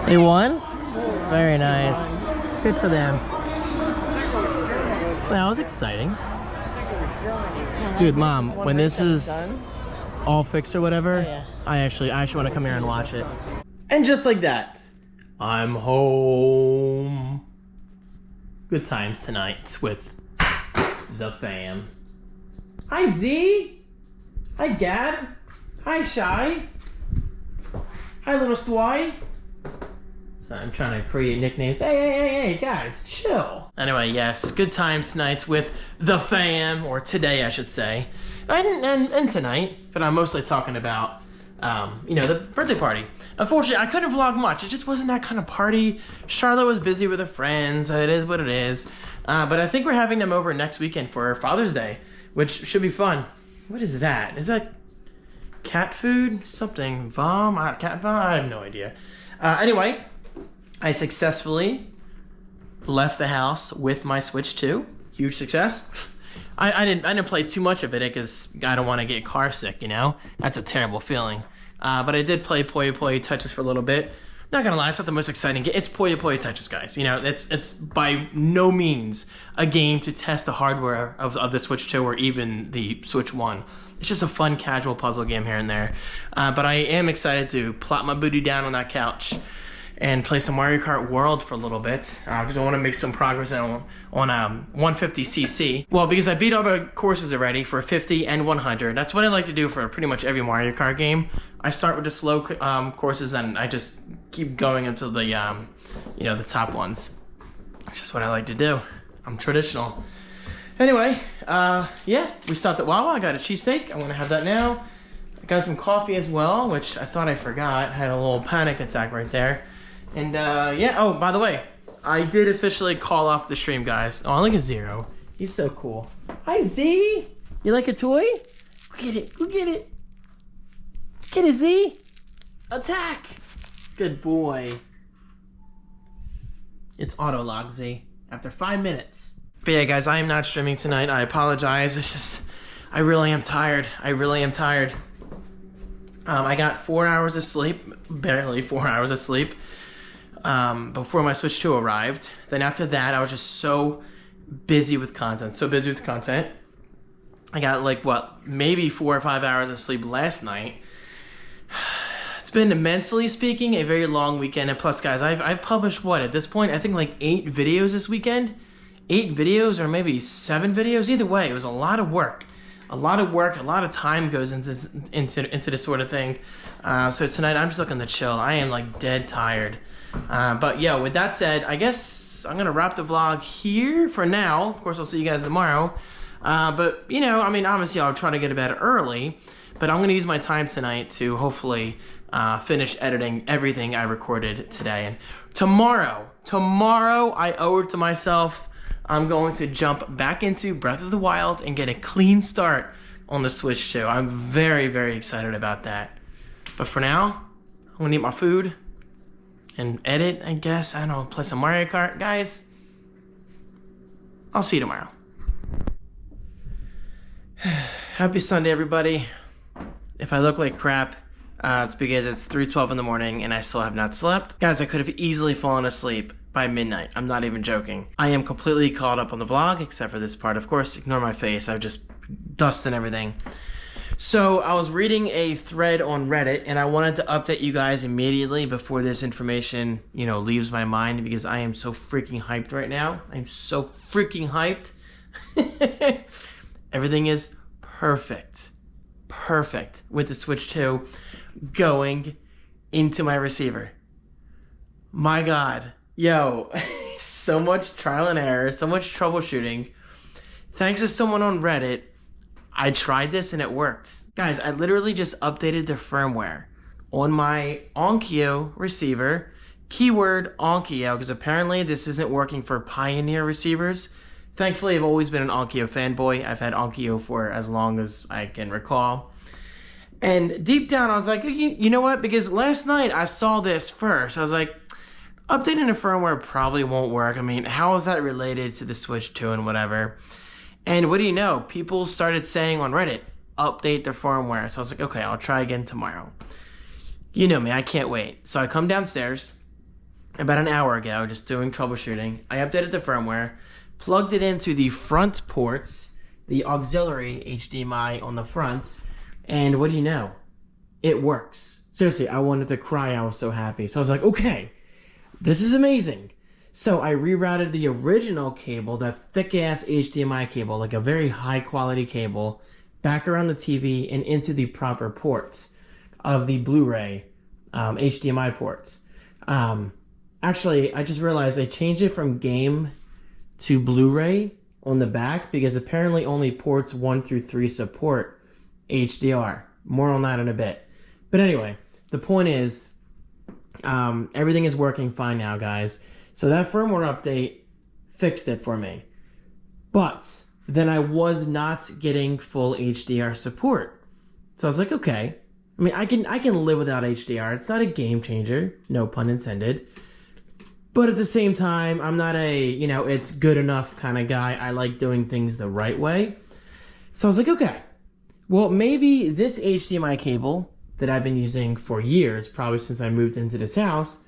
They won? Very nice. Good for them. That was exciting. Dude, Mom, when this is all fixed or whatever, I actually want to come here and watch it. And just like that, I'm home. Good times tonight with the fam. Hi, Z. Hi, Gab. Hi, Shy. Hi, little Stwy. So I'm trying to create nicknames. Hey, guys, chill. Anyway, yes, good times tonight with the fam, or today, I should say, and tonight. But I'm mostly talking about, you know, the birthday party. Unfortunately, I couldn't vlog much. It just wasn't that kind of party. Charlotte was busy with her friends. It is what it is. But I think we're having them over next weekend for Father's Day, which should be fun. What is that? Is that cat food? Something? Vom? Cat vom? I have no idea. Anyway, I successfully left the house with my Switch 2. Huge success. I didn't play too much of it because I don't want to get car sick, you know? That's a terrible feeling. But I did play Puyo Puyo Tetris for a little bit. Not gonna lie, it's not the most exciting game. It's Puyo Puyo Tetris, guys. You know, it's by no means a game to test the hardware of the Switch 2 or even the Switch 1. It's just a fun, casual puzzle game here and there. But I am excited to plop my booty down on that couch and play some Mario Kart World for a little bit because I want to make some progress on 150cc. Well, because I beat all the courses already for 50 and 100. That's what I like to do for pretty much every Mario Kart game. I start with the slow courses and I just keep going until the the top ones. It's just what I like to do. I'm traditional. Anyway, yeah, we stopped at Wawa. I got a cheesesteak. I'm gonna have that now. I got some coffee as well, which I thought I forgot. I had a little panic attack right there. And yeah, oh, by the way, I did officially call off the stream, guys. Oh, look at Zero. He's so cool. Hi, Z. You like a toy? Go get it. Go get it. Get it, Z. Attack. Good boy. It's auto lock, Z. After 5 minutes. But yeah, guys, I am not streaming tonight. I apologize. It's just, I really am tired. I really am tired. I got 4 hours of sleep, barely 4 hours of sleep, before my Switch 2 arrived. Then after that, I was just so busy with content, I got like, what, maybe 4 or 5 hours of sleep last night. It's been, mentally speaking, a very long weekend. And plus, guys, I've published, what, at this point, I think like 8 videos this weekend? 8 videos or maybe 7 videos? Either way, it was a lot of work. A lot of time goes into this sort of thing. So tonight I'm just looking to chill. I am like dead tired. But yeah, with that said, I guess I'm gonna wrap the vlog here for now. Of course, I'll see you guys tomorrow. But you know, I mean, obviously I'll try to get to bed early, but I'm gonna use my time tonight to hopefully finish editing everything I recorded today. And tomorrow I owe it to myself. I'm going to jump back into Breath of the Wild and get a clean start on the Switch 2. I'm very, very excited about that. But for now, I'm gonna eat my food and edit, I guess. I don't know, play some Mario Kart. Guys, I'll see you tomorrow. Happy Sunday, everybody. If I look like crap, it's because it's 3:12 in the morning and I still have not slept. Guys, I could have easily fallen asleep by midnight. I'm not even joking. I am completely caught up on the vlog, except for this part. Of course, ignore my face. I've just dust and everything. So I was reading a thread on Reddit, and I wanted to update you guys immediately before this information, leaves my mind, because I am so freaking hyped right now. I'm so freaking hyped. Everything is perfect. Perfect with the Switch 2 going into my receiver. My God. Yo, so much trial and error, so much troubleshooting. Thanks to someone on Reddit, I tried this and it worked. Guys, I literally just updated the firmware on my Onkyo receiver. Keyword Onkyo, because apparently this isn't working for Pioneer receivers. Thankfully, I've always been an Onkyo fanboy. I've had Onkyo for as long as I can recall. And deep down, I was like, you know what? Because last night I saw this first. I was like, updating the firmware probably won't work. I mean, how is that related to the Switch 2 and whatever? And what do you know? People started saying on Reddit, update the firmware. So I was like, okay, I'll try again tomorrow. You know me, I can't wait. So I come downstairs about an hour ago, just doing troubleshooting. I updated the firmware, plugged it into the front ports, the auxiliary HDMI on the front, and what do you know? It works. Seriously, I wanted to cry. I was so happy. So I was like, okay, this is amazing. So I rerouted the original cable, that thick-ass HDMI cable, like a very high-quality cable, back around the TV and into the proper ports of the Blu-ray HDMI ports. Actually, I just realized I changed it from game to Blu-ray on the back because apparently only ports 1 through 3 support HDR. More on that in a bit. But anyway, the point is, everything is working fine now, guys. So that firmware update fixed it for me. But then I was not getting full HDR support. So I was like, okay. I mean, I can live without HDR. It's not a game changer, no pun intended. But at the same time, I'm not a, it's good enough kind of guy. I like doing things the right way. So I was like, okay. Well, maybe this HDMI cable that I've been using for years, probably since I moved into this house,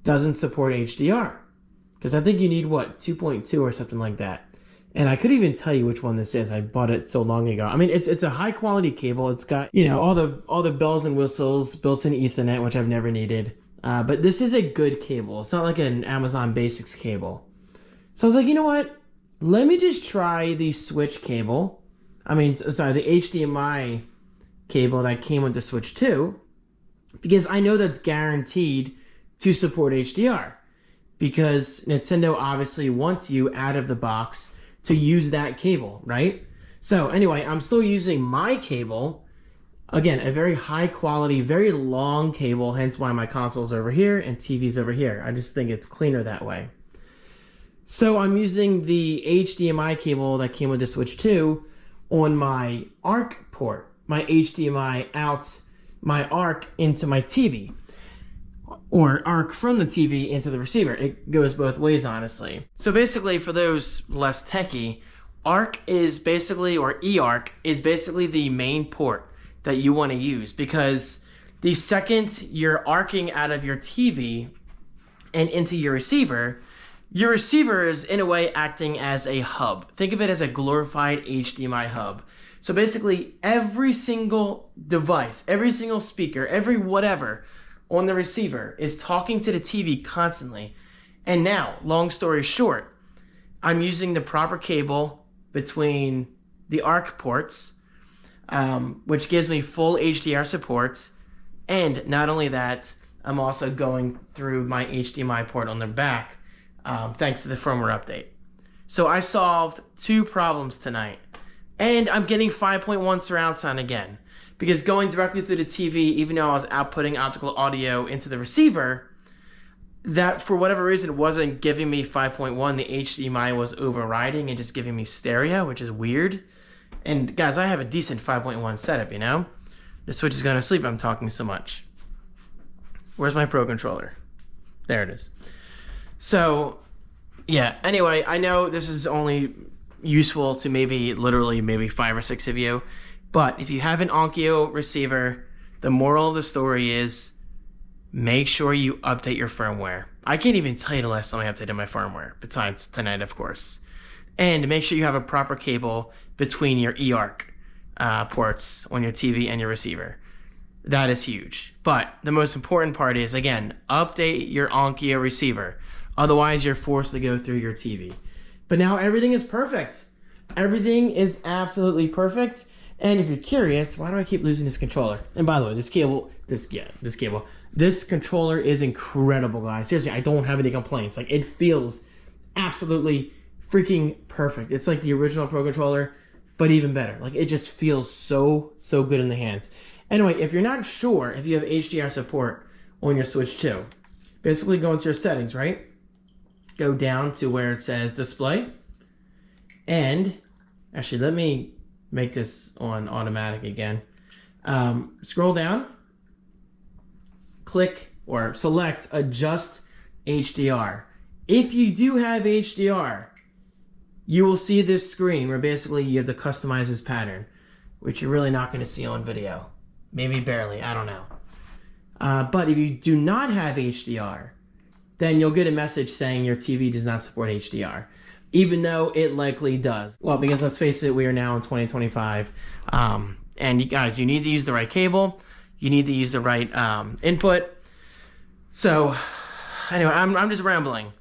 doesn't support HDR. Because I think you need, 2.2 or something like that. And I couldn't even tell you which one this is. I bought it so long ago. I mean, it's a high quality cable. It's got, all the bells and whistles, built-in Ethernet, which I've never needed. But this is a good cable. It's not like an Amazon Basics cable. So I was like, you know what? Let me just try the Switch cable. I mean, sorry, the HDMI cable that came with the Switch 2. Because I know that's guaranteed to support HDR. Because Nintendo obviously wants you out of the box to use that cable, right? So anyway, I'm still using my cable. Again, a very high quality, very long cable, hence why my console's over here and TV's over here. I just think it's cleaner that way. So I'm using the HDMI cable that came with the Switch 2 on my ARC port, my HDMI out, my ARC into my TV. Or ARC from the TV into the receiver. It goes both ways, honestly. So basically, for those less techie, ARC is basically, or eARC, is basically the main port that you want to use, because the second you're arcing out of your TV and into your receiver is in a way acting as a hub. Think of it as a glorified HDMI hub. So basically, every single device, every single speaker, every whatever on the receiver is talking to the TV constantly. And now, long story short, I'm using the proper cable between the ARC ports, which gives me full HDR support. And not only that, I'm also going through my HDMI port on the back, thanks to the firmware update. So I solved 2 problems tonight. And I'm getting 5.1 surround sound again. Because going directly through the TV, even though I was outputting optical audio into the receiver, that for whatever reason wasn't giving me 5.1. The HDMI was overriding and just giving me stereo, which is weird. And guys, I have a decent 5.1 setup, you know? The Switch is going to sleep. I'm talking so much. Where's my Pro Controller? There it is. So, yeah. Anyway, I know this is only useful to maybe 5 or 6 of you. But if you have an Onkyo receiver, the moral of the story is make sure you update your firmware. I can't even tell you the last time I updated my firmware, besides tonight, of course. And make sure you have a proper cable between your eARC ports on your TV and your receiver. That is huge. But the most important part is, again, update your Onkyo receiver. Otherwise, you're forced to go through your TV. But now everything is perfect. Everything is absolutely perfect. And if you're curious, why do I keep losing this controller? And by the way, this controller is incredible, guys. Seriously, I don't have any complaints. Like, it feels absolutely freaking perfect. It's like the original Pro Controller, but even better. Like, it just feels so good in the hands. Anyway, if you're not sure if you have HDR support on your Switch 2, basically go into your settings, right? Go down to where it says display. And actually, let me make this on automatic again. Scroll down, click or select adjust HDR. If you do have HDR, you will see this screen where basically you have to customize this pattern, which you're really not going to see on video. Maybe barely, I don't know. But if you do not have HDR, then you'll get a message saying your TV does not support HDR. Even though it likely does. Well, because let's face it, we are now in 2025. And you guys, you need to use the right cable. You need to use the right input. So, anyway, I'm just rambling.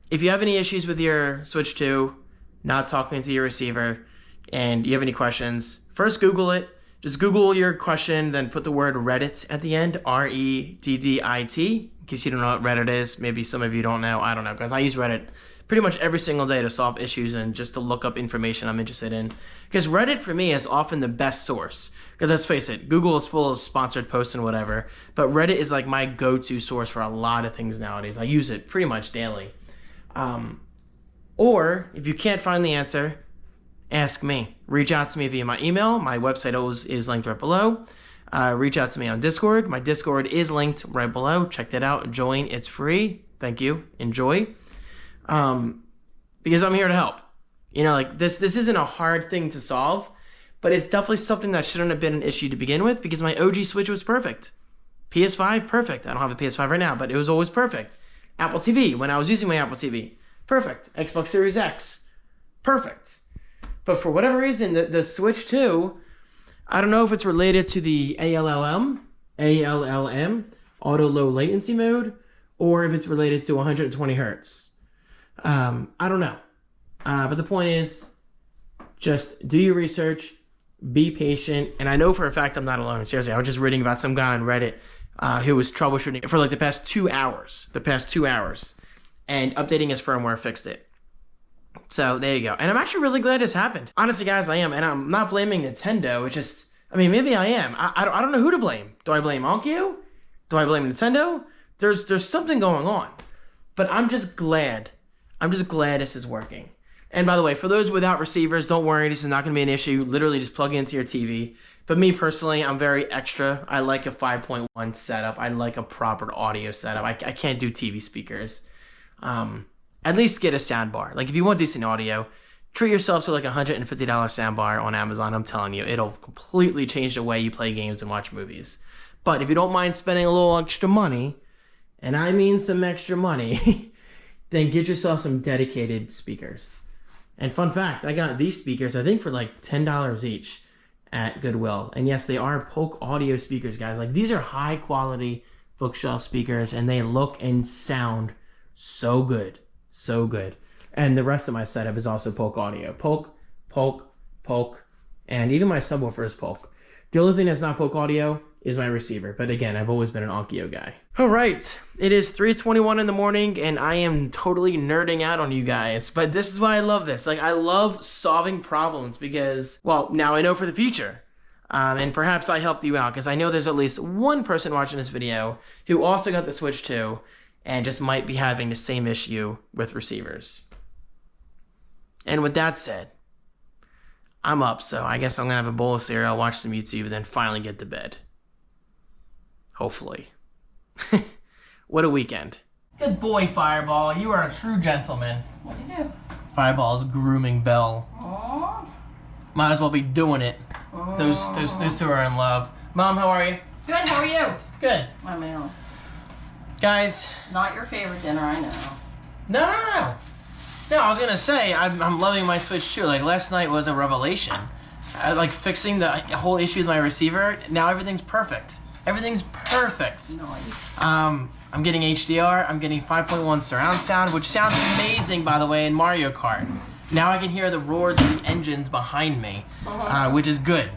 If you have any issues with your Switch 2, not talking to your receiver, and you have any questions, first Google it. Just Google your question, then put the word Reddit at the end, REDDIT, in case you don't know what Reddit is. Maybe some of you don't know. I don't know, guys. I use Reddit pretty much every single day to solve issues and just to look up information I'm interested in. Because Reddit, for me, is often the best source. Because let's face it, Google is full of sponsored posts and whatever, but Reddit is like my go-to source for a lot of things nowadays. I use it pretty much daily. Or, if you can't find the answer, ask me. Reach out to me via my email. My website always is linked right below. Reach out to me on Discord. My Discord is linked right below. Check that out. Join. It's free. Thank you. Enjoy. Because I'm here to help. You know, like this isn't a hard thing to solve, but it's definitely something that shouldn't have been an issue to begin with because my OG Switch was perfect. PS5, perfect. I don't have a PS5 right now, but it was always perfect. Apple TV, when I was using my Apple TV, perfect. Xbox Series X, perfect. But for whatever reason, the Switch 2, I don't know if it's related to the ALLM, auto low latency mode or if it's related to 120 hertz. I don't know. But the point is, just do your research, be patient, and I know for a fact I'm not alone. Seriously, I was just reading about some guy on Reddit who was troubleshooting for like the past 2 hours. And updating his firmware fixed it. So there you go. And I'm actually really glad this happened. Honestly, guys, I am. And I'm not blaming Nintendo. It's just, I mean, maybe I am. I don't know who to blame. Do I blame Onkyo? Do I blame Nintendo? There's something going on. But I'm just glad this is working. And by the way, for those without receivers, don't worry. This is not going to be an issue. Literally just plug it into your TV. But me personally, I'm very extra. I like a 5.1 setup. I like a proper audio setup. I can't do TV speakers. At least get a soundbar. Like if you want decent audio, treat yourself to like a $150 soundbar on Amazon. I'm telling you, it'll completely change the way you play games and watch movies. But if you don't mind spending a little extra money, and I mean some extra money, then get yourself some dedicated speakers. And fun fact, I got these speakers, I think for like $10 each at Goodwill. And yes, they are Polk audio speakers, guys. Like these are high quality bookshelf speakers and they look and sound so good. So good. And the rest of my setup is also Polk audio. Polk, and even my subwoofer is Polk. The only thing that's not Polk audio is my receiver. But again, I've always been an Onkyo guy. All right, it is 3:21 in the morning and I am totally nerding out on you guys. But this is why I love this. Like I love solving problems because, well, now I know for the future. And perhaps I helped you out because I know there's at least one person watching this video who also got the Switch 2 and just might be having the same issue with receivers. And with that said, I'm up, so I guess I'm gonna have a bowl of cereal, watch some YouTube, and then finally get to bed. Hopefully. What a weekend. Good boy, Fireball. You are a true gentleman. What'd you do? Fireball's grooming Belle. Aww. Might as well be doing it. Those two are in love. Mom, how are you? Good, how are you? Good. My man. Guys. Not your favorite dinner, I know. No. No, I was gonna say, I'm loving my Switch too. Like, last night was a revelation. Like, fixing the whole issue with my receiver, now everything's perfect. Everything's perfect. Nice. I'm getting HDR, I'm getting 5.1 surround sound, which sounds amazing, by the way, in Mario Kart. Now I can hear the roars of the engines behind me, which is good.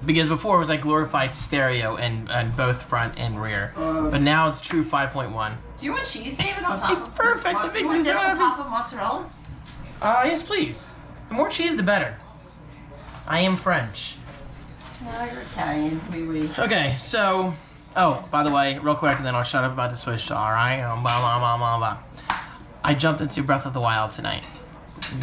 Because before it was like glorified stereo in both front and rear. But now it's true 5.1. Do you want cheese, David, on top? It's perfect. It makes me so on happy. top of mozzarella? Yes, please. The more cheese, the better. I am French. No, you're Italian. Oui. Okay, so... Oh, by the way, real quick, and then I'll shut up about the Switch, alright? I jumped into Breath of the Wild tonight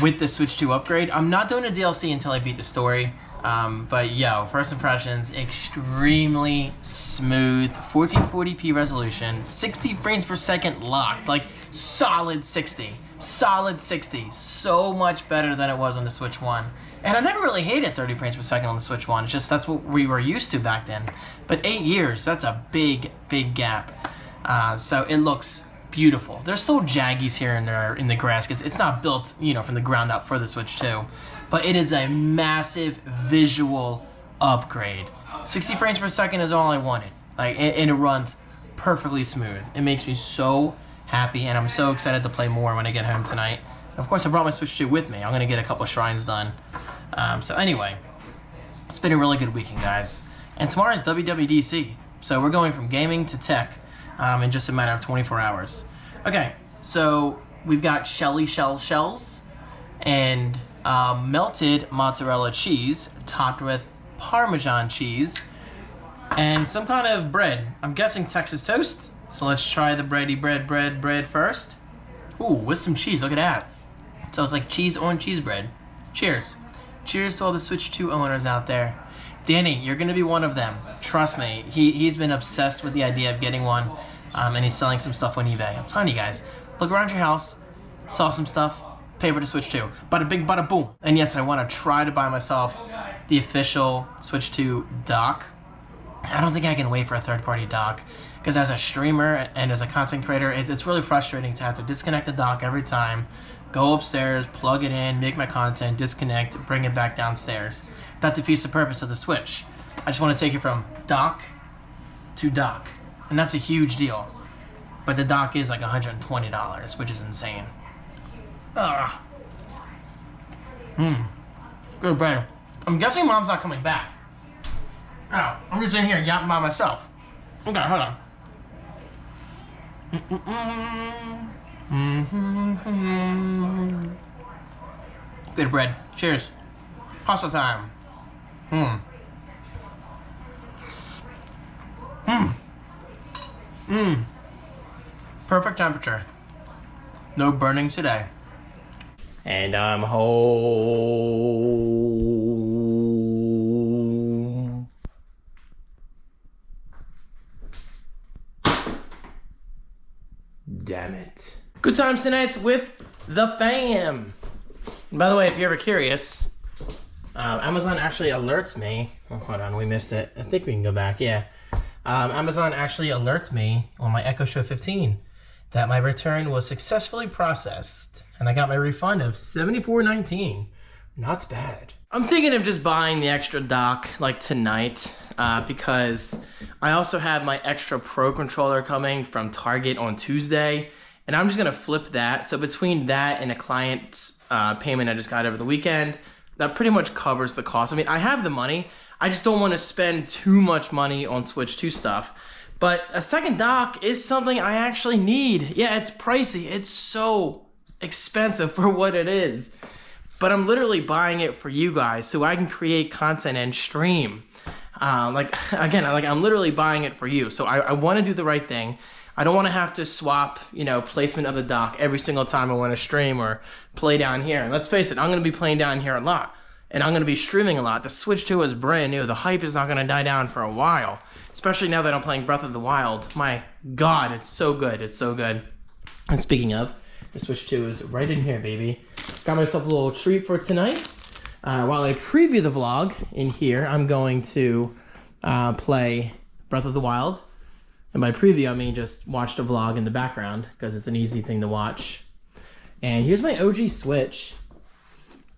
with the Switch 2 upgrade. I'm not doing a DLC until I beat the story. But yo, first impressions, extremely smooth, 1440p resolution, 60 frames per second locked, like solid 60, so much better than it was on the Switch 1. And I never really hated 30 frames per second on the Switch 1, it's just that's what we were used to back then. But 8 years, that's a big gap. So it looks beautiful. There's still jaggies here and there in the grass, because it's not built, from the ground up for the Switch 2. But it is a massive visual upgrade. 60 frames per second is all I wanted. And it runs perfectly smooth. It makes me so happy, and I'm so excited to play more when I get home tonight. Of course, I brought my Switch 2 with me. I'm going to get a couple shrines done. So anyway, it's been a really good weekend, guys. And tomorrow's WWDC. So we're going from gaming to tech in just a matter of 24 hours. Okay, so we've got Shelly shells and... melted mozzarella cheese topped with Parmesan cheese and some kind of bread. I'm guessing Texas toast. So let's try the bread first. Ooh, with some cheese. Look at that. So it's like cheese on cheese bread. Cheers. Cheers to all the Switch 2 owners out there. Danny, you're going to be one of them. Trust me. He's been obsessed with the idea of getting one, and he's selling some stuff on eBay. I'm telling you guys, look around your house, saw some stuff, pay for the Switch 2. Bada bing, bada boom. And yes, I want to try to buy myself the official Switch 2 dock. I don't think I can wait for a third-party dock, because as a streamer and as a content creator, it's really frustrating to have to disconnect the dock every time, go upstairs, plug it in, make my content, disconnect, bring it back downstairs. That defeats the purpose of the Switch. I just want to take it from dock to dock. And that's a huge deal. But the dock is like $120, which is insane. Ah. Good bread. I'm guessing Mom's not coming back. Oh, I'm just in here yapping by myself. Okay, hold on. Good bread. Cheers. Pasta time. Perfect temperature. No burning today. And I'm home. Damn it. Good times tonight with the fam. And by the way, if you're ever curious, Amazon actually alerts me. Oh, hold on, we missed it. I think we can go back, yeah. Amazon actually alerts me on my Echo Show 15 that my return was successfully processed and I got my refund of $74.19. Not bad. I'm thinking of just buying the extra dock like tonight because I also have my extra Pro controller coming from Target on Tuesday, and I'm just gonna flip that. So between that and a client payment I just got over the weekend, that pretty much covers the cost. I mean, I have the money. I just don't want to spend too much money on Switch 2 stuff. But a second dock is something I actually need. Yeah, it's pricey. It's so expensive for what it is. But I'm literally buying it for you guys so I can create content and stream. I'm literally buying it for you. So I want to do the right thing. I don't want to have to swap, placement of the dock every single time I want to stream or play down here. And let's face it, I'm going to be playing down here a lot. And I'm going to be streaming a lot. The Switch 2 is brand new. The hype is not going to die down for a while. Especially now that I'm playing Breath of the Wild. My God, it's so good. It's so good. And speaking of, the Switch 2 is right in here, baby. Got myself a little treat for tonight. While I preview the vlog in here, I'm going to play Breath of the Wild. And by preview, I mean just watch the vlog in the background because it's an easy thing to watch. And here's my OG Switch.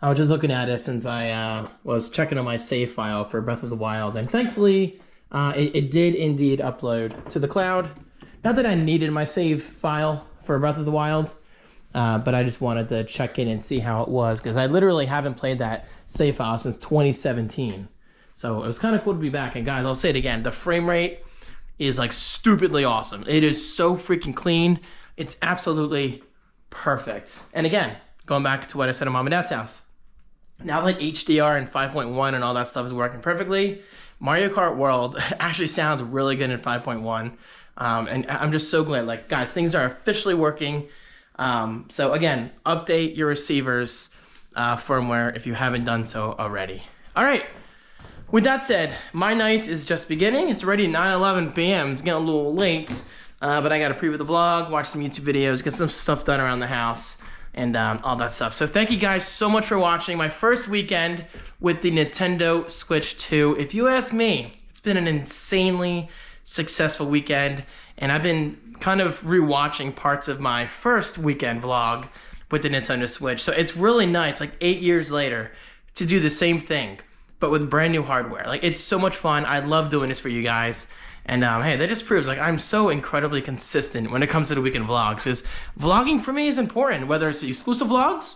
I was just looking at it since I was checking on my save file for Breath of the Wild. And thankfully, it did indeed upload to the cloud. Not that I needed my save file for Breath of the Wild, but I just wanted to check in and see how it was. Because I literally haven't played that save file since 2017. So it was kind of cool to be back. And guys, I'll say it again. The frame rate is like stupidly awesome. It is so freaking clean. It's absolutely perfect. And again, going back to what I said at Mom and Dad's house. Now that HDR and 5.1 and all that stuff is working perfectly, Mario Kart World actually sounds really good in 5.1. And I'm just so glad, like, guys, things are officially working. So again, update your receivers firmware if you haven't done so already. All right. With that said, my night is just beginning. It's already 9:11 p.m. It's getting a little late, but I got to preview the vlog, watch some YouTube videos, get some stuff done around the house, and all that stuff. So thank you guys so much for watching my first weekend with the Nintendo Switch 2. If you ask me, it's been an insanely successful weekend, and I've been kind of rewatching parts of my first weekend vlog with the Nintendo Switch. So it's really nice, like 8 years later, to do the same thing, but with brand new hardware. Like, it's so much fun. I love doing this for you guys. And hey, that just proves, like, I'm so incredibly consistent when it comes to the weekend vlogs. Because vlogging for me is important, whether it's the exclusive vlogs,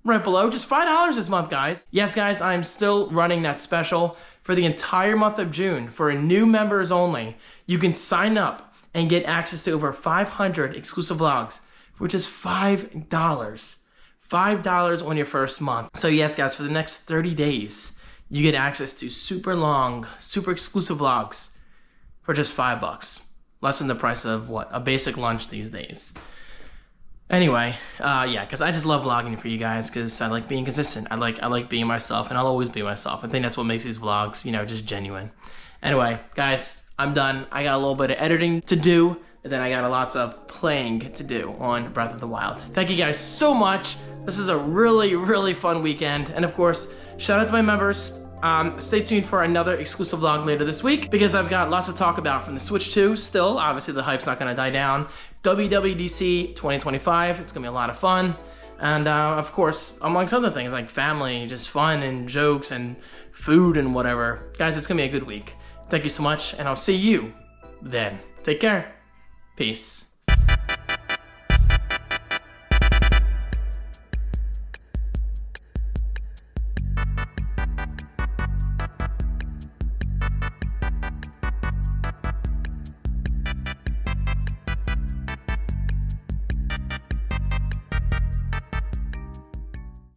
right below, just $5 this month, guys. Yes, guys, I'm still running that special for the entire month of June for new members only. You can sign up and get access to over 500 exclusive vlogs for just $5. $5 on your first month. So yes, guys, for the next 30 days, you get access to super long, super exclusive vlogs for just $5. Less than the price of, what, a basic lunch these days. Anyway, yeah, because I just love vlogging for you guys because I like being consistent. I like being myself, and I'll always be myself. I think that's what makes these vlogs, just genuine. Anyway, guys, I'm done. I got a little bit of editing to do, and then I got lots of playing to do on Breath of the Wild. Thank you guys so much. This is a really, really fun weekend. And of course, shout out to my members. Stay tuned for another exclusive vlog later this week because I've got lots to talk about from the Switch 2 still. Obviously, the hype's not going to die down. WWDC 2025, it's going to be a lot of fun. And of course, amongst other things like family, just fun and jokes and food and whatever. Guys, it's going to be a good week. Thank you so much, and I'll see you then. Take care. Peace.